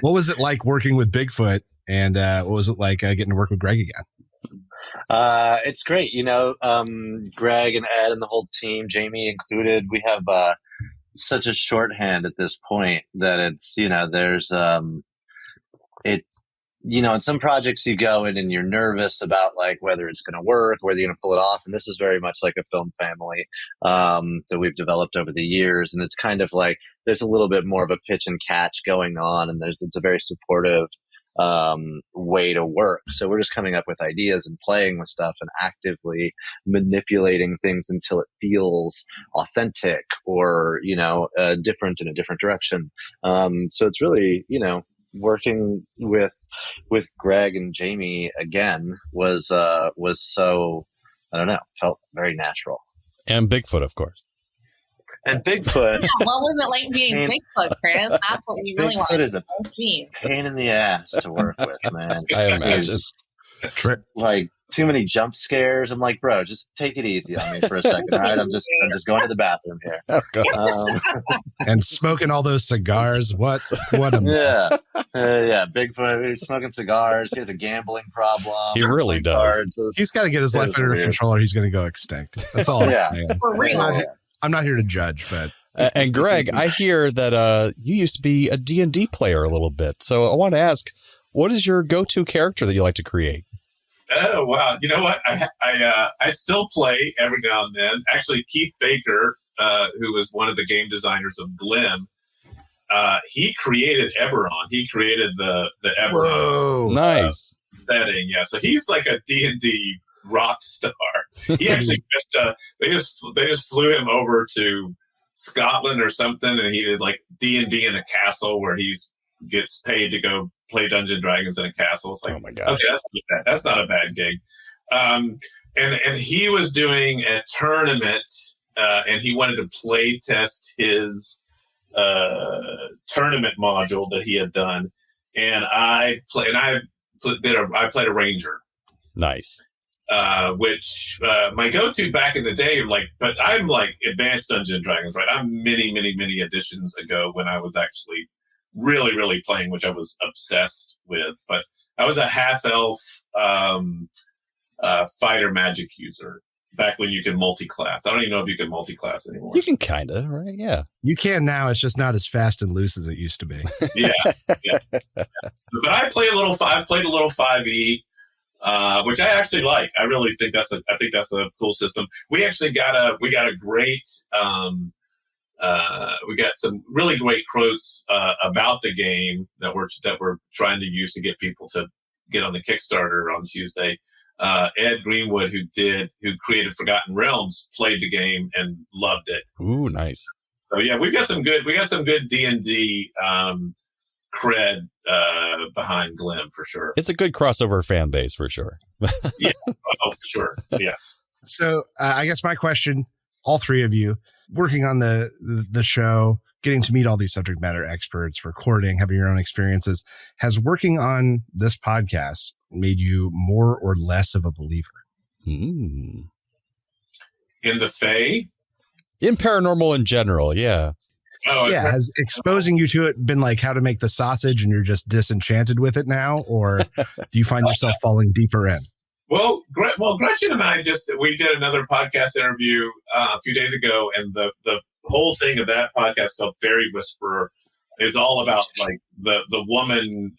What was it like working with Bigfoot, and what was it like getting to work with Greg again? It's great. Greg and Ed and the whole team, Jamie included, we have such a shorthand at this point that it's, there's in some projects you go in and you're nervous about like whether it's going to work, whether you're going to pull it off. And this is very much like a film family that we've developed over the years. And it's kind of like there's a little bit more of a pitch and catch going on, and it's a very supportive way to work. So we're just coming up with ideas and playing with stuff and actively manipulating things until it feels authentic or, different in a different direction. So it's really, working with Greg and Jamie again was so, I don't know, felt very natural. And Bigfoot, of course. And Bigfoot. Yeah, what was it like being Bigfoot, Chris? That's what we really want. Bigfoot is a pain in the ass to work with, man. I imagine. Like too many jump scares. I'm like, bro, just take it easy on me for a second. All right, I'm just going to the bathroom here. Oh, God. And smoking all those cigars. What a yeah. Bigfoot, he's smoking cigars. He has a gambling problem. He really does. He's got to get his life under control, or he's going to go extinct. That's all. Yeah, for real. I'm not here to judge, but and Greg, I hear that you used to be a D&D player a little bit. So I want to ask, what is your go-to character that you like to create? Oh, wow. You know what? I still play every now and then. Actually, Keith Baker, who was one of the game designers of Glim, he created Eberron. He created the Eberron. Whoa, nice setting. Yeah, so he's like a D&D rock star. He actually they just flew him over to Scotland or something, and he did like D&D in a castle where he's gets paid to go play Dungeons and Dragons in a castle. It's like, oh my gosh, okay, that's not a bad gig. And he was doing a tournament, and he wanted to play test his tournament module that he had done, and I played a ranger. Nice. Which my go-to back in the day, but I'm like advanced Dungeons and Dragons, right? I'm many editions ago when I was actually really, really playing, which I was obsessed with. But I was a half-elf fighter magic user back when you could multi-class. I don't even know if you can multi-class anymore. You can kind of, right? Yeah. You can now. It's just not as fast and loose as it used to be. Yeah. But I played a little 5e. Which I actually like. I really think that's a cool system. We actually got a great we got some really great quotes about the game that we're trying to use to get people to get on the Kickstarter on Tuesday. Ed Greenwood, who created Forgotten Realms, played the game and loved it. Ooh, nice. So yeah, we got some good D&D cred behind Glim for sure. It's a good crossover fan base for sure. Yeah, for sure. Yes. So I guess my question, all three of you working on the show, getting to meet all these subject matter experts, recording, having your own experiences, has working on this podcast made you more or less of a believer? In the Fae? In paranormal in general, yeah. Oh, yeah. Has exposing you to it been like how to make the sausage and you're just disenchanted with it now? Or do you find yourself falling deeper in? Well, Gretchen and I we did another podcast interview a few days ago, and the whole thing of that podcast called Fairy Whisperer is all about like the woman,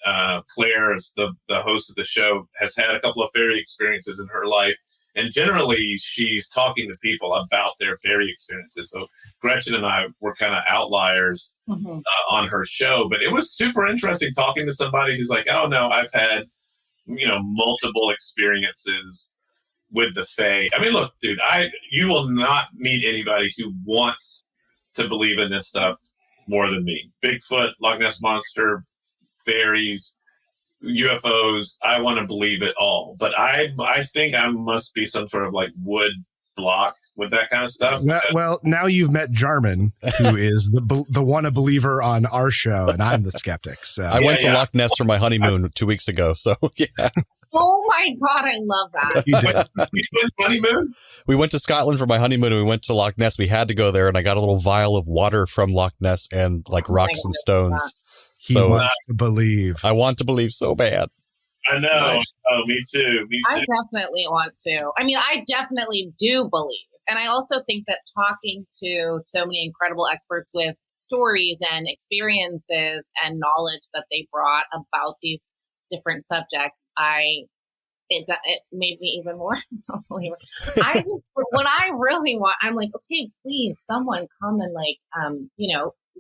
Claire, is the host of the show, has had a couple of fairy experiences in her life. And generally, she's talking to people about their fairy experiences. So Gretchen and I were kind of outliers on her show. But it was super interesting talking to somebody who's like, oh, no, I've had, multiple experiences with the Fae. I mean, look, dude, you will not meet anybody who wants to believe in this stuff more than me. Bigfoot, Loch Ness Monster, fairies, UFOs, I want to believe it all, but I think I must be some sort of like wood block with that kind of stuff. Well, now you've met Jarman, who is the one a believer on our show, and I'm the skeptic. So I went to Loch Ness for my honeymoon 2 weeks ago. So yeah, Oh my God, I love that. You did. You went honeymoon? We went to Scotland for my honeymoon and we went to Loch Ness. We had to go there and I got a little vial of water from Loch Ness and like rocks and stones. He So wants to believe. I want to believe so bad. I know. Oh, me too. Me I too. definitely want to. I mean, I definitely do believe. And I also think that talking to so many incredible experts with stories and experiences and knowledge that they brought about these different subjects, it made me even more a believer. What I really want, I'm like, okay, please, someone come and like,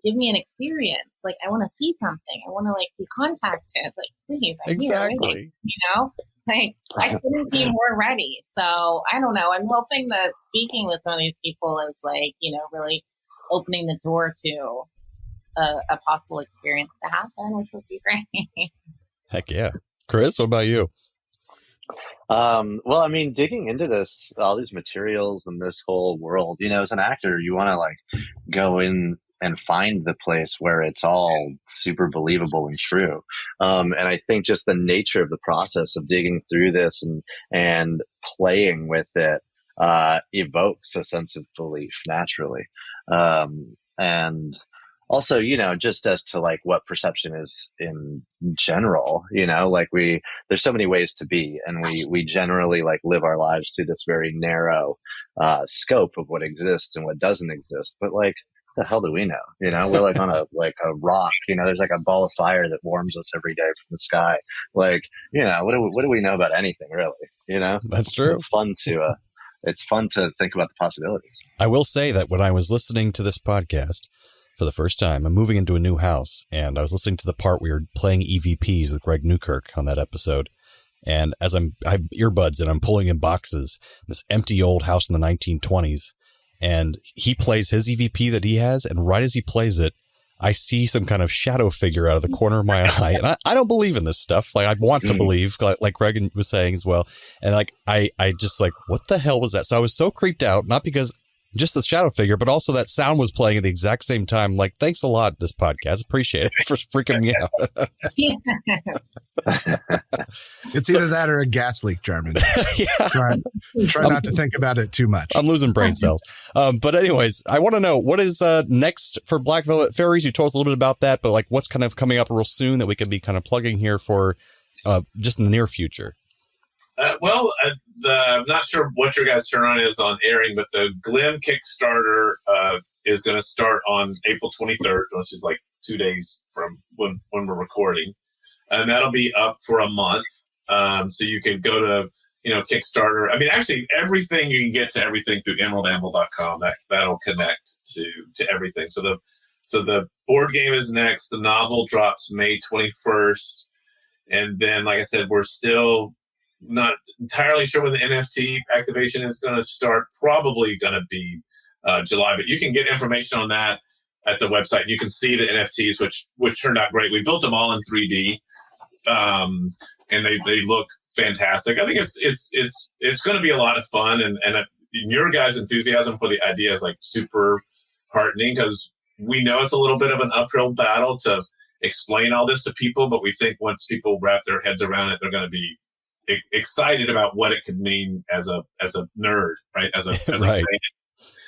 give me an experience. Like, I want to see something. I want to like be contacted. Like, please, I'm Exactly. here, like I couldn't be more ready. So I don't know. I'm hoping that speaking with some of these people is like, really opening the door to a possible experience to happen, which would be great. Heck yeah. Chris, what about you? Well, I mean, digging into all these materials and this whole world, as an actor, you want to like go in and find the place where it's all super believable and true. And I think just the nature of the process of digging through this and playing with it evokes a sense of belief naturally. And also, just as to like what perception is in general, like there's so many ways to be, and we generally like live our lives to this very narrow scope of what exists and what doesn't exist. But like, the hell do we know? We're like on a rock. There's like a ball of fire that warms us every day from the sky. Like, what do we know about anything really? That's true. It's fun to think about the possibilities. I will say that when I was listening to this podcast for the first time, I'm moving into a new house, and I was listening to the part we were playing EVPs with Greg Newkirk on that episode. And as I have earbuds and I'm pulling in boxes, this empty old house in the 1920s, and he plays his EVP that he has, and right as he plays it, I see some kind of shadow figure out of the corner of my eye. And I don't believe in this stuff. Like, I want to believe, like Greg was saying as well. And like, I just like, what the hell was that? So I was so creeped out, not because just the shadow figure, but also that sound was playing at the exact same time. Like, thanks a lot, this podcast. Appreciate it for freaking me out. Yes. It's either that or a gas leak, Jarman. Yeah. Try not to think about it too much. I'm losing brain cells. But anyways, I want to know what is next for Black Velvet Fairies. You told us a little bit about that, but like what's kind of coming up real soon that we can be kind of plugging here for just in the near future? I'm not sure what your guys' turn on is on airing, but the Glim Kickstarter is going to start on April 23rd, which is like 2 days from when we're recording. And that'll be up for a month. So you can go to, Kickstarter. I mean, actually, everything, you can get to everything through emeraldanvil.com. That'll connect to everything. So the board game is next. The novel drops May 21st. And then, like I said, we're still not entirely sure when the NFT activation is going to start. Probably going to be July, but you can get information on that at the website. You can see the NFTs, which turned out great. We built them all in 3D, and they look fantastic. I think it's going to be a lot of fun, and your guys' enthusiasm for the idea is like super heartening, because we know it's a little bit of an uphill battle to explain all this to people, but we think once people wrap their heads around it, they're going to be excited about what it could mean as a nerd, right? As Right.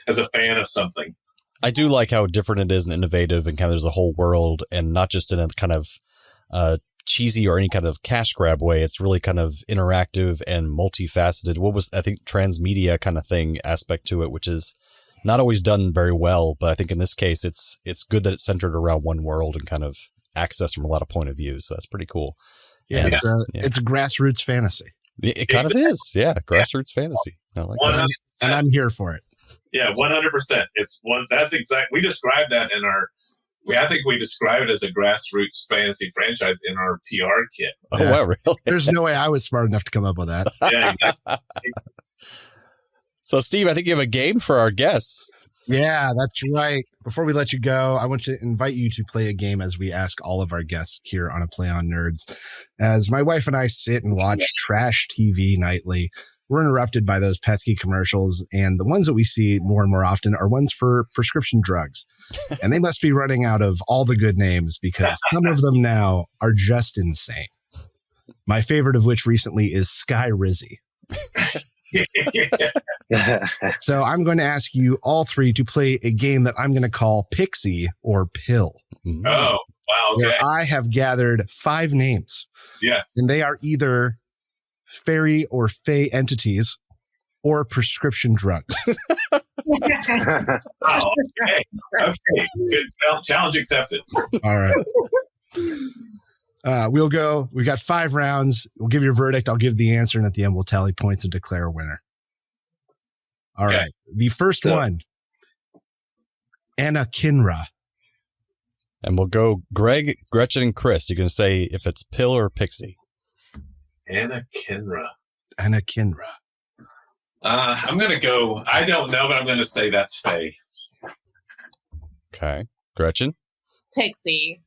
as a fan of something. I do like how different it is and innovative, and kind of there's a whole world, and not just in a kind of cheesy or any kind of cash grab way. It's really kind of interactive and multifaceted. What was, I think, transmedia kind of thing aspect to it, which is not always done very well, but I think in this case, it's good that it's centered around one world and kind of accessed from a lot of point of views. So that's pretty cool. Yeah, it's a grassroots fantasy. It kind of is. Yeah, grassroots fantasy. I like that. And I'm here for it. Yeah, 100%. We described that in I think we describe it as a grassroots fantasy franchise in our PR kit. Oh, wow, really? There's no way I was smart enough to come up with that. Yeah, exactly. So, Steve, I think you have a game for our guests. Yeah, that's right. Before we let you go, I want to invite you to play a game as we ask all of our guests here on A Play on Nerds. As my wife and I sit and watch trash TV nightly, we're interrupted by those pesky commercials, and the ones that we see more and more often are ones for prescription drugs. And they must be running out of all the good names, because some of them now are just insane. My favorite of which recently is Sky Rizzy. So I'm going to ask you all three to play a game that I'm going to call Pixie or Pill. Oh, wow. Okay. Where I have gathered 5 names. Yes. And they are either fairy or fae entities or prescription drugs. Oh, okay. Okay. Good. Challenge accepted. All right. We'll go. We got 5 rounds. We'll give your verdict. I'll give the answer. And at the end, we'll tally points and declare a winner. All right. The first one, Anna Kinra. And we'll go Greg, Gretchen, and Chris. You can say if it's Pill or Pixie. Anna Kinra. Anna Kinra. I'm going to go, I don't know, but I'm going to say that's Faye. Okay. Gretchen? Pixie.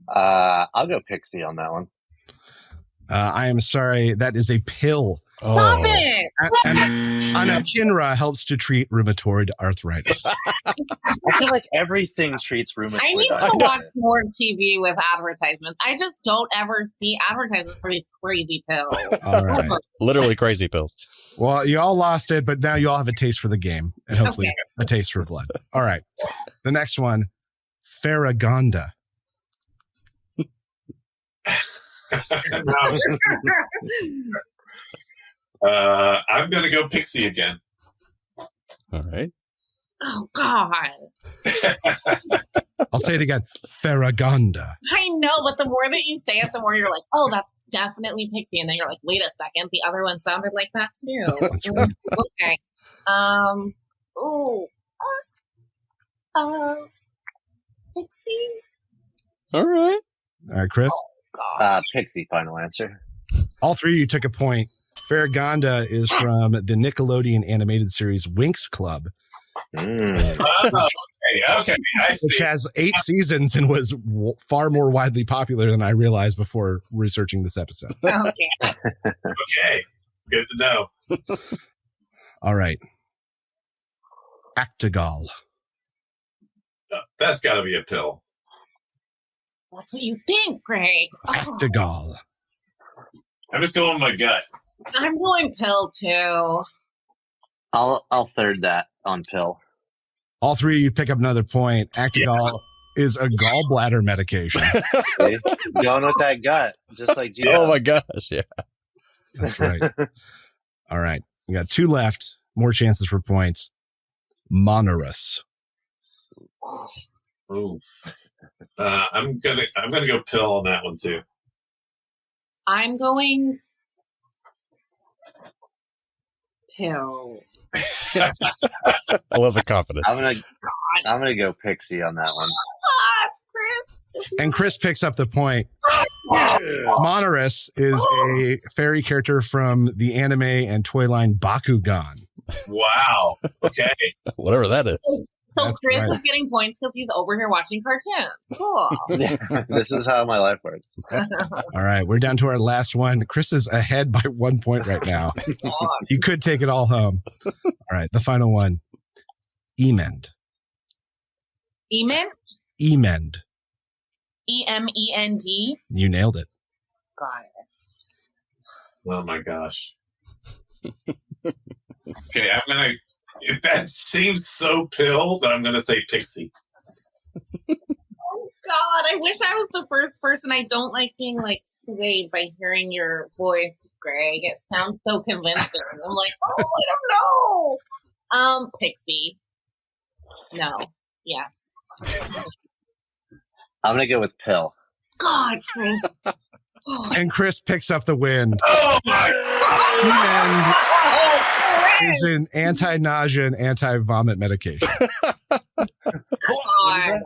I'll go Pixie on that one. I am sorry. That is a pill. Stop it! Anna Kinra helps to treat rheumatoid arthritis. I feel like everything treats rheumatoid I need to arthritis. watch more TV with advertisements. I just don't ever see advertisements for these crazy pills. All right. Literally crazy pills. Well, you all lost it, but now you all have a taste for the game and hopefully a taste for blood. All right. The next one, Farragonda. I'm going to go Pixie again. All right. Oh, God. I'll say it again. Farragonda. I know, but the more that you say it, the more you're like, oh, that's definitely Pixie. And then you're like, wait a second. The other one sounded like that, too. That's right. Okay. Ooh. Pixie? All right. All right, Chris. God. Pixie, final answer. All 3 of you took a point. Farragonda is from the Nickelodeon animated series Winx Club, Okay, I see. which has 8 seasons and was far more widely popular than I realized before researching this episode. Okay. Okay, good to know. All right. Actigal. That's got to be a pill. That's what you think, Greg. Oh, Actigal. I'm just going with my gut. I'm going pill, too. I'll third that on pill. All 3 of you pick up another point. Actigal is a gallbladder medication. See? Going with that gut, just like Gio. Oh my gosh. Yeah. That's right. All right. We got 2 left. More chances for points. Monorus. Ooh. I'm gonna go pill on that one too. I'm going pill. I love the confidence. I'm gonna go Pixie on that one. Ah, Chris. And Chris picks up the point. Monorus is a fairy character from the anime and toy line Bakugan. Wow. Okay. Whatever that is. So That's Chris right. is getting points because he's over here watching cartoons. Cool. This is how my life works. All right. We're down to our last one. Chris is ahead by 1 point right now. He could take it all home. All right. The final one. Emend. Emend? Emend. EMEND? You nailed it. Got it. Oh my gosh. Okay, that seems so pill that I'm gonna say Pixie. Oh God, I wish I was the first person. I don't like being like swayed by hearing your voice, Greg. It sounds so convincing. I'm like, oh, I don't know. Pixie. No. Yes. I'm gonna go with pill. God, Chris. And Chris picks up the win. Oh my Emend Oh, is an anti-nausea and anti-vomit medication. God.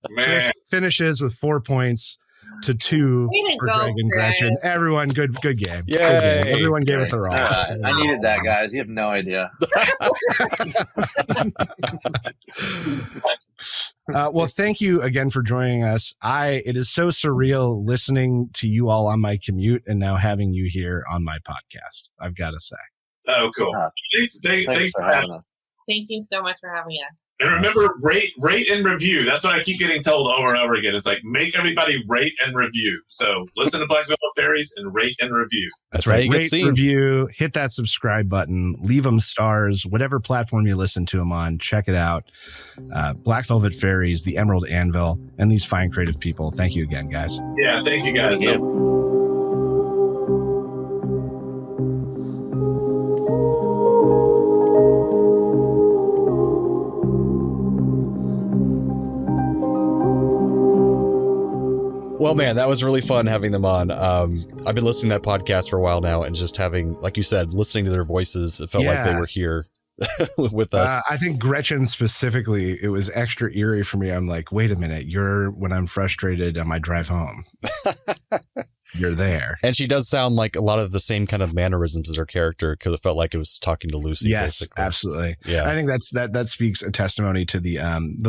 man. Finishes with 4 points to 2 Way to for go, Greg and Greg. Gretchen. Everyone, good game. Yay. Good game. Everyone gave it their all. All right. I needed that, guys. You have no idea. Well, thank you again for joining us. It is so surreal listening to you all on my commute and now having you here on my podcast. I've got to say. Oh, cool. Thanks Thanks for having us. Thank you so much for having us. And remember, rate and review. That's what I keep getting told over and over again. It's like, make everybody rate and review. So listen to Black Velvet Fairies and rate and review. That's right. Rate, review, hit that subscribe button, leave them stars, whatever platform you listen to them on. Check it out. Black Velvet Fairies, the Emerald Anvil, and these fine creative people. Thank you again, guys. Yeah, thank you guys. Thank you. Well, man, that was really fun having them on. I've been listening to that podcast for a while now and just having, like you said, listening to their voices, it felt like they were here with us. I think Gretchen specifically, it was extra eerie for me. I'm like, wait a minute, when I'm frustrated on my drive home. You're there. And she does sound like a lot of the same kind of mannerisms as her character, because it felt like it was talking to Lucy. Yes, basically. Absolutely. Yeah. I think that speaks a testimony to the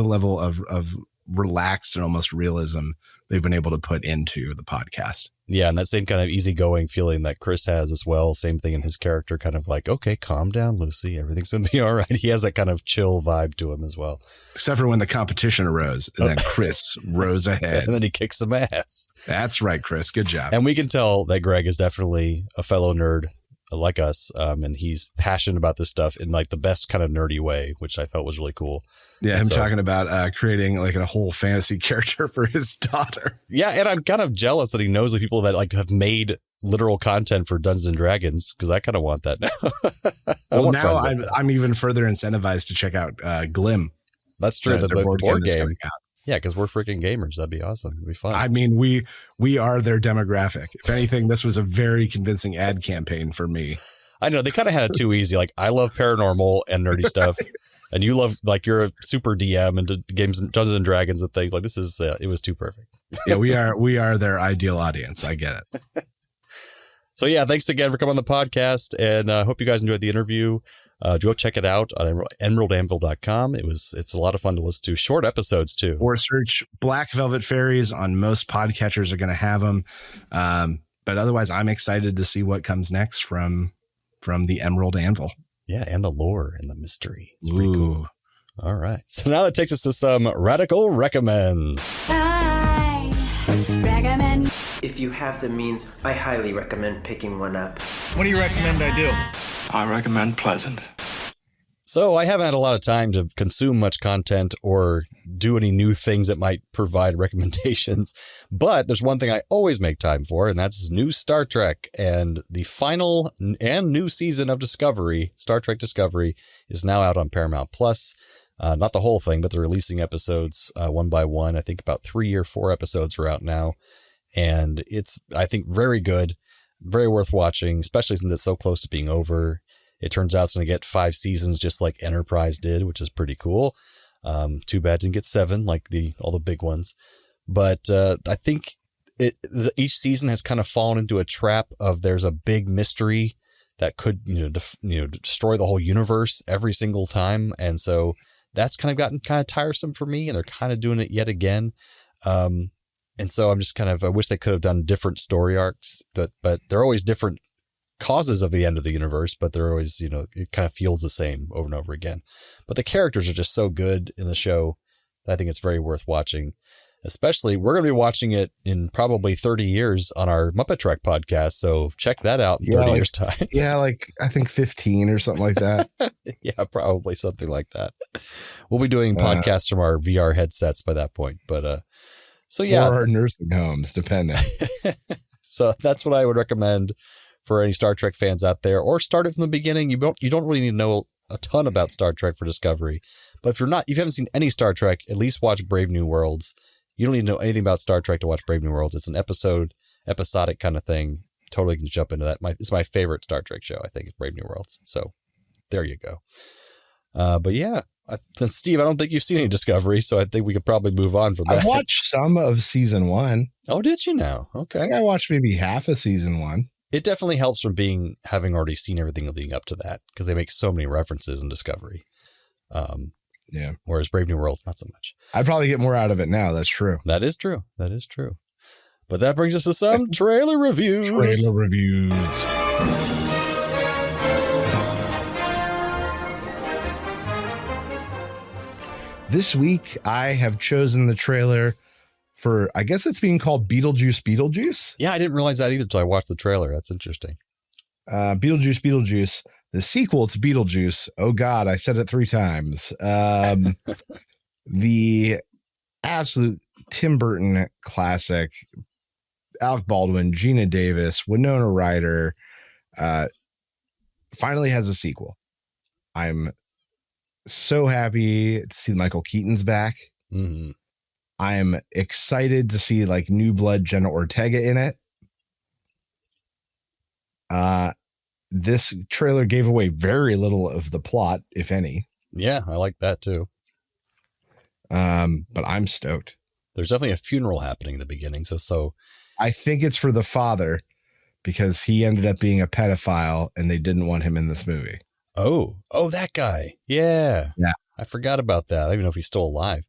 level of relaxed and almost realism they've been able to put into the podcast. Yeah, and that same kind of easygoing feeling that Chris has as well. Same thing in his character, kind of like, okay, calm down, Lucy. Everything's going to be all right. He has that kind of chill vibe to him as well. Except for when the competition arose, and then Chris rose ahead. And then he kicks some ass. That's right, Chris. Good job. And we can tell that Greg is definitely a fellow nerd like us, and he's passionate about this stuff in like the best kind of nerdy way, which I felt was really cool. Yeah, him talking about creating like a whole fantasy character for his daughter. Yeah, and I'm kind of jealous that he knows the people that like have made literal content for Dungeons and Dragons, because I kind of want that now. Well, now I'm even further incentivized to check out Glim. That's true. The board game. Yeah, because we're freaking gamers. That'd be awesome. It'd be fun. I mean, we are their demographic. If anything, this was a very convincing ad campaign for me. I know they kind of had it too easy. Like, I love paranormal and nerdy stuff, and you love, like, you're a super DM into games, Dungeons and Dragons and things. Like, this is it was too perfect. Yeah, we are their ideal audience. I get it. So yeah, thanks again for coming on the podcast, and I hope you guys enjoyed the interview. Go check it out on emeraldanvil.com. It's a lot of fun to listen to. Short episodes too. Or search Black Velvet Fairies on most podcatchers are going to have them. But otherwise, I'm excited to see what comes next from the Emerald Anvil. Yeah, and the lore and the mystery. It's pretty cool. All right. So now that takes us to some radical recommends. I recommend. If you have the means, I highly recommend picking one up. What do you recommend I do? I recommend Pleasant. So I haven't had a lot of time to consume much content or do any new things that might provide recommendations. But there's one thing I always make time for, and that's new Star Trek. And the final and new season of Discovery, Star Trek Discovery, is now out on Paramount Plus. Not the whole thing, but they're releasing episodes one by one. I think about 3 or 4 episodes are out now. And it's, I think, very good, very worth watching, especially since it's so close to being over. It turns out it's going to get 5 seasons just like Enterprise did, which is pretty cool. Too bad it didn't get 7 like all the big ones. But I think each season has kind of fallen into a trap of there's a big mystery that could destroy the whole universe every single time. And so that's kind of gotten kind of tiresome for me, and they're kind of doing it yet again. And so I'm just I wish they could have done different story arcs, but they're always different causes of the end of the universe, but they're always, it kind of feels the same over and over again. But the characters are just so good in the show that I think it's very worth watching. Especially, we're going to be watching it in probably 30 years on our Muppet Trek podcast. So check that out in 30 years time. Yeah, like I think 15 or something like that. Yeah, probably something like that. We'll be doing podcasts from our VR headsets by that point. But so yeah, or our nursing homes, depending. So that's what I would recommend for any Star Trek fans out there, or start it from the beginning. You don't really need to know a ton about Star Trek for Discovery, but if you haven't seen any Star Trek, at least watch Brave New Worlds. You don't need to know anything about Star Trek to watch Brave New Worlds. It's an episodic kind of thing. Totally can jump into that. It's my favorite Star Trek show, I think, is Brave New Worlds. So there you go. But yeah, Steve, I don't think you've seen any Discovery, so I think we could probably move on from that. I watched some of season 1. Oh, did you now? Okay. I think I watched maybe half of season 1. It definitely helps from having already seen everything leading up to that, because they make so many references in Discovery. Yeah. Whereas Brave New World's not so much. I'd probably get more out of it now. That's true. That is true. But that brings us to some trailer reviews. This week, I have chosen the trailer for, I guess it's being called Beetlejuice. Yeah, I didn't realize that either until I watched the trailer. That's interesting. Beetlejuice, the sequel to Beetlejuice. Oh God, I said it 3 times. The absolute Tim Burton classic. Alec Baldwin, Gina Davis, Winona Ryder, finally has a sequel. I'm so happy to see Michael Keaton's back. Mm-hmm. I'm excited to see like new blood Jenna Ortega in it. This trailer gave away very little of the plot, if any. Yeah, I like that too. But I'm stoked. There's definitely a funeral happening in the beginning. So I think it's for the father because he ended up being a pedophile and they didn't want him in this movie. Oh, that guy. Yeah. Yeah. I forgot about that. I don't even know if he's still alive.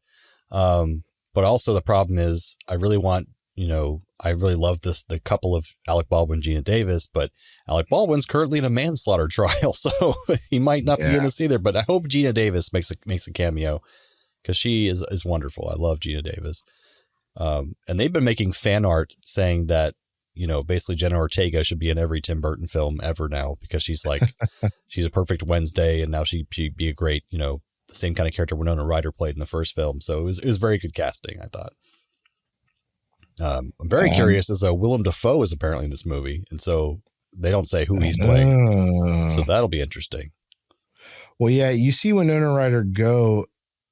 But also the problem is I really want, I really love the couple of Alec Baldwin, Gina Davis, but Alec Baldwin's currently in a manslaughter trial. So he might not be in this either, but I hope Gina Davis makes a cameo because she is wonderful. I love Gina Davis. And they've been making fan art saying that, basically Jenna Ortega should be in every Tim Burton film ever now because she's like, she's a perfect Wednesday. And now she'd be a great, the same kind of character Winona Ryder played in the first film. So it was very good casting, I thought. I'm very curious as Willem Dafoe is apparently in this movie. And so they don't say who he's playing. So that'll be interesting. Well, yeah, you see Winona Ryder go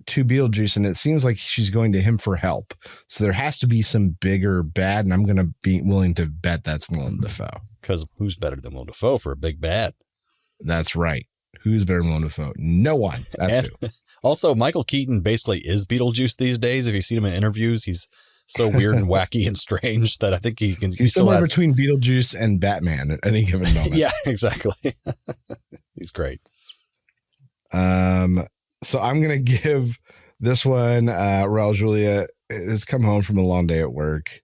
to Beetlejuice and it seems like she's going to him for help. So there has to be some bigger bad. And I'm going to be willing to bet that's Willem Dafoe. Because who's better than Willem Dafoe for a big bad? That's right. Who's better than Willem Dafoe? No one. That's who. Also, Michael Keaton basically is Beetlejuice these days. If you've seen him in interviews, he's so weird and wacky and strange that I think he's somewhere between Beetlejuice and Batman at any given moment. Yeah, exactly. He's great. So I'm going to give this one, Raul Julia has come home from a long day at work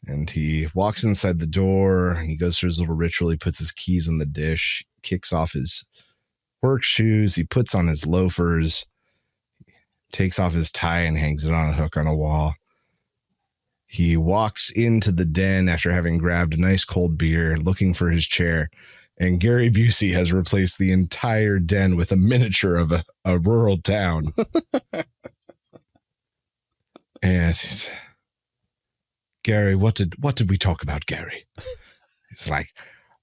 and he walks inside the door and he goes through his little ritual. He puts his keys in the dish, kicks off his work shoes. He puts on his loafers, takes off his tie and hangs it on a hook on a wall. He walks into the den after having grabbed a nice cold beer, looking for his chair. And Gary Busey has replaced the entire den with a miniature of a rural town. And Gary, what did we talk about, Gary? It's like,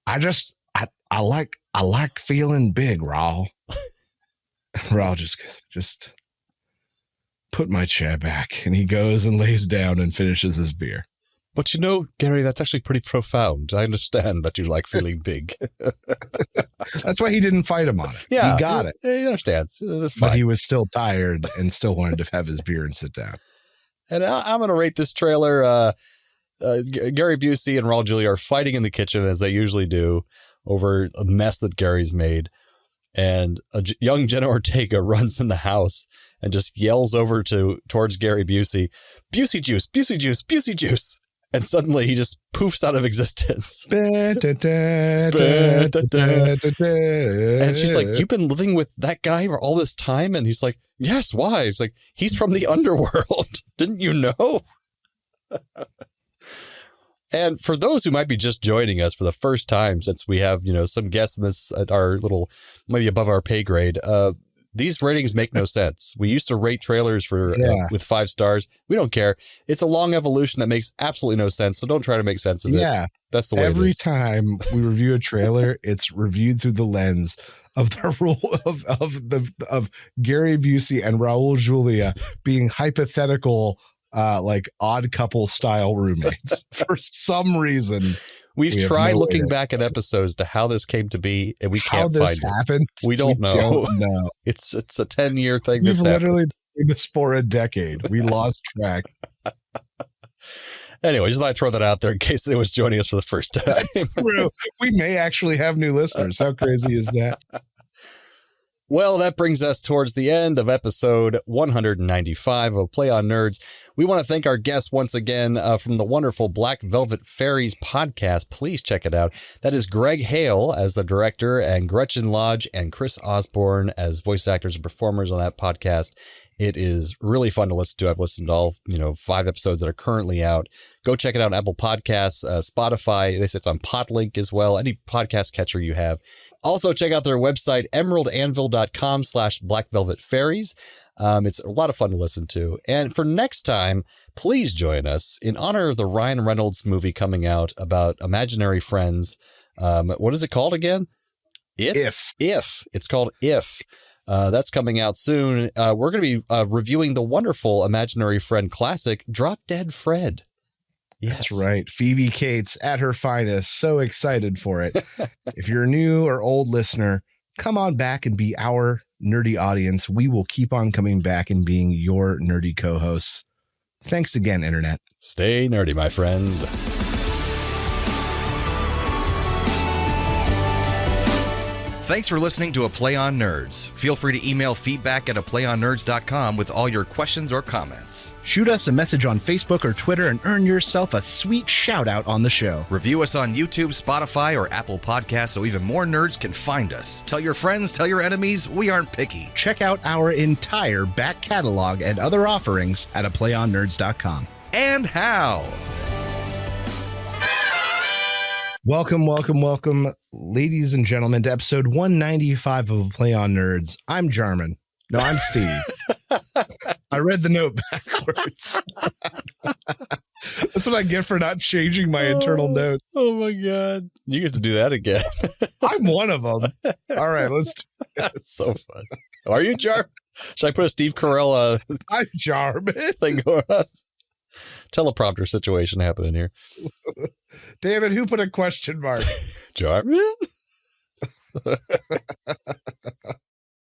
I like feeling big, Raul. Raul just put my chair back. And he goes and lays down and finishes his beer. But Gary, that's actually pretty profound. I understand that you like feeling big. That's why he didn't fight him on it. Yeah, he got it. He understands. But he was still tired and still wanted to have his beer and sit down. And I'm going to rate this trailer. Gary Busey and Raul Julia are fighting in the kitchen as they usually do over a mess that Gary's made. And a young Jenna Ortega runs in the house and just yells over towards Gary Busey, Busey juice, Busey juice, Busey juice. And suddenly he just poofs out of existence. And she's like, you've been living with that guy for all this time? And he's like, yes, why? It's like, he's from the underworld. Didn't you know? And for those who might be just joining us for the first time, since we have, some guests in this at our little, maybe above our pay grade, these ratings make no sense. We used to rate trailers with 5 stars. We don't care. It's a long evolution that makes absolutely no sense. So don't try to make sense of it. Yeah, that's the way every it is. Time we review a trailer, it's reviewed through the lens of the rule of Gary Busey and Raul Julia being hypothetical, like odd couple style roommates. For some reason, We've tried looking back at episodes to how this came to be, and we can't find happened. it. We don't know. It's a 10-year thing. We've literally done this for a decade. We lost track. Anyway, just thought I'd throw that out there in case anyone was joining us for the first time. That's true. We may actually have new listeners. How crazy is that? Well, that brings us towards the end of episode 195 of Play on Nerds. We want to thank our guests once again from the wonderful Black Velvet Fairies podcast. Please check it out. That is Greg Hale as the director and Gretchen Lodge and Chris Osborn as voice actors and performers on that podcast. It is really fun to listen to. I've listened to all, 5 episodes that are currently out. Go check it out on Apple Podcasts, Spotify. They say it's on Podlink as well. Any podcast catcher you have. Also, check out their website, emeraldanvil.com/Black Velvet Fairies. It's a lot of fun to listen to. And for next time, please join us in honor of the Ryan Reynolds movie coming out about imaginary friends. What is it called again? If. It's called If. That's coming out soon. We're going to be reviewing the wonderful imaginary friend classic, Drop Dead Fred. Yes. That's right. Phoebe Cates at her finest. So excited for it. If you're a new or old listener, come on back and be our nerdy audience. We will keep on coming back and being your nerdy co-hosts. Thanks again, Internet. Stay nerdy, my friends. Thanks for listening to A Play on Nerds. Feel free to email feedback at aplayonnerds.com with all your questions or comments. Shoot us a message on Facebook or Twitter and earn yourself a sweet shout out on the show. Review us on YouTube, Spotify, or Apple Podcasts so even more nerds can find us. Tell your friends, tell your enemies, we aren't picky. Check out our entire back catalog and other offerings at aplayonnerds.com. And how? Welcome, ladies and gentlemen, to episode 195 of Play on Nerds. I'm Jarman. No, I'm Steve. I read the note backwards. That's what I get for not changing my internal notes. Oh my God. You get to do that again. I'm one of them. All right, let's do it. That's so fun. Are you Jarman? Should I put a Steve Carell I'm Jarman. thing going on? Teleprompter situation happening here. Damn it, who put a question mark? Jarman?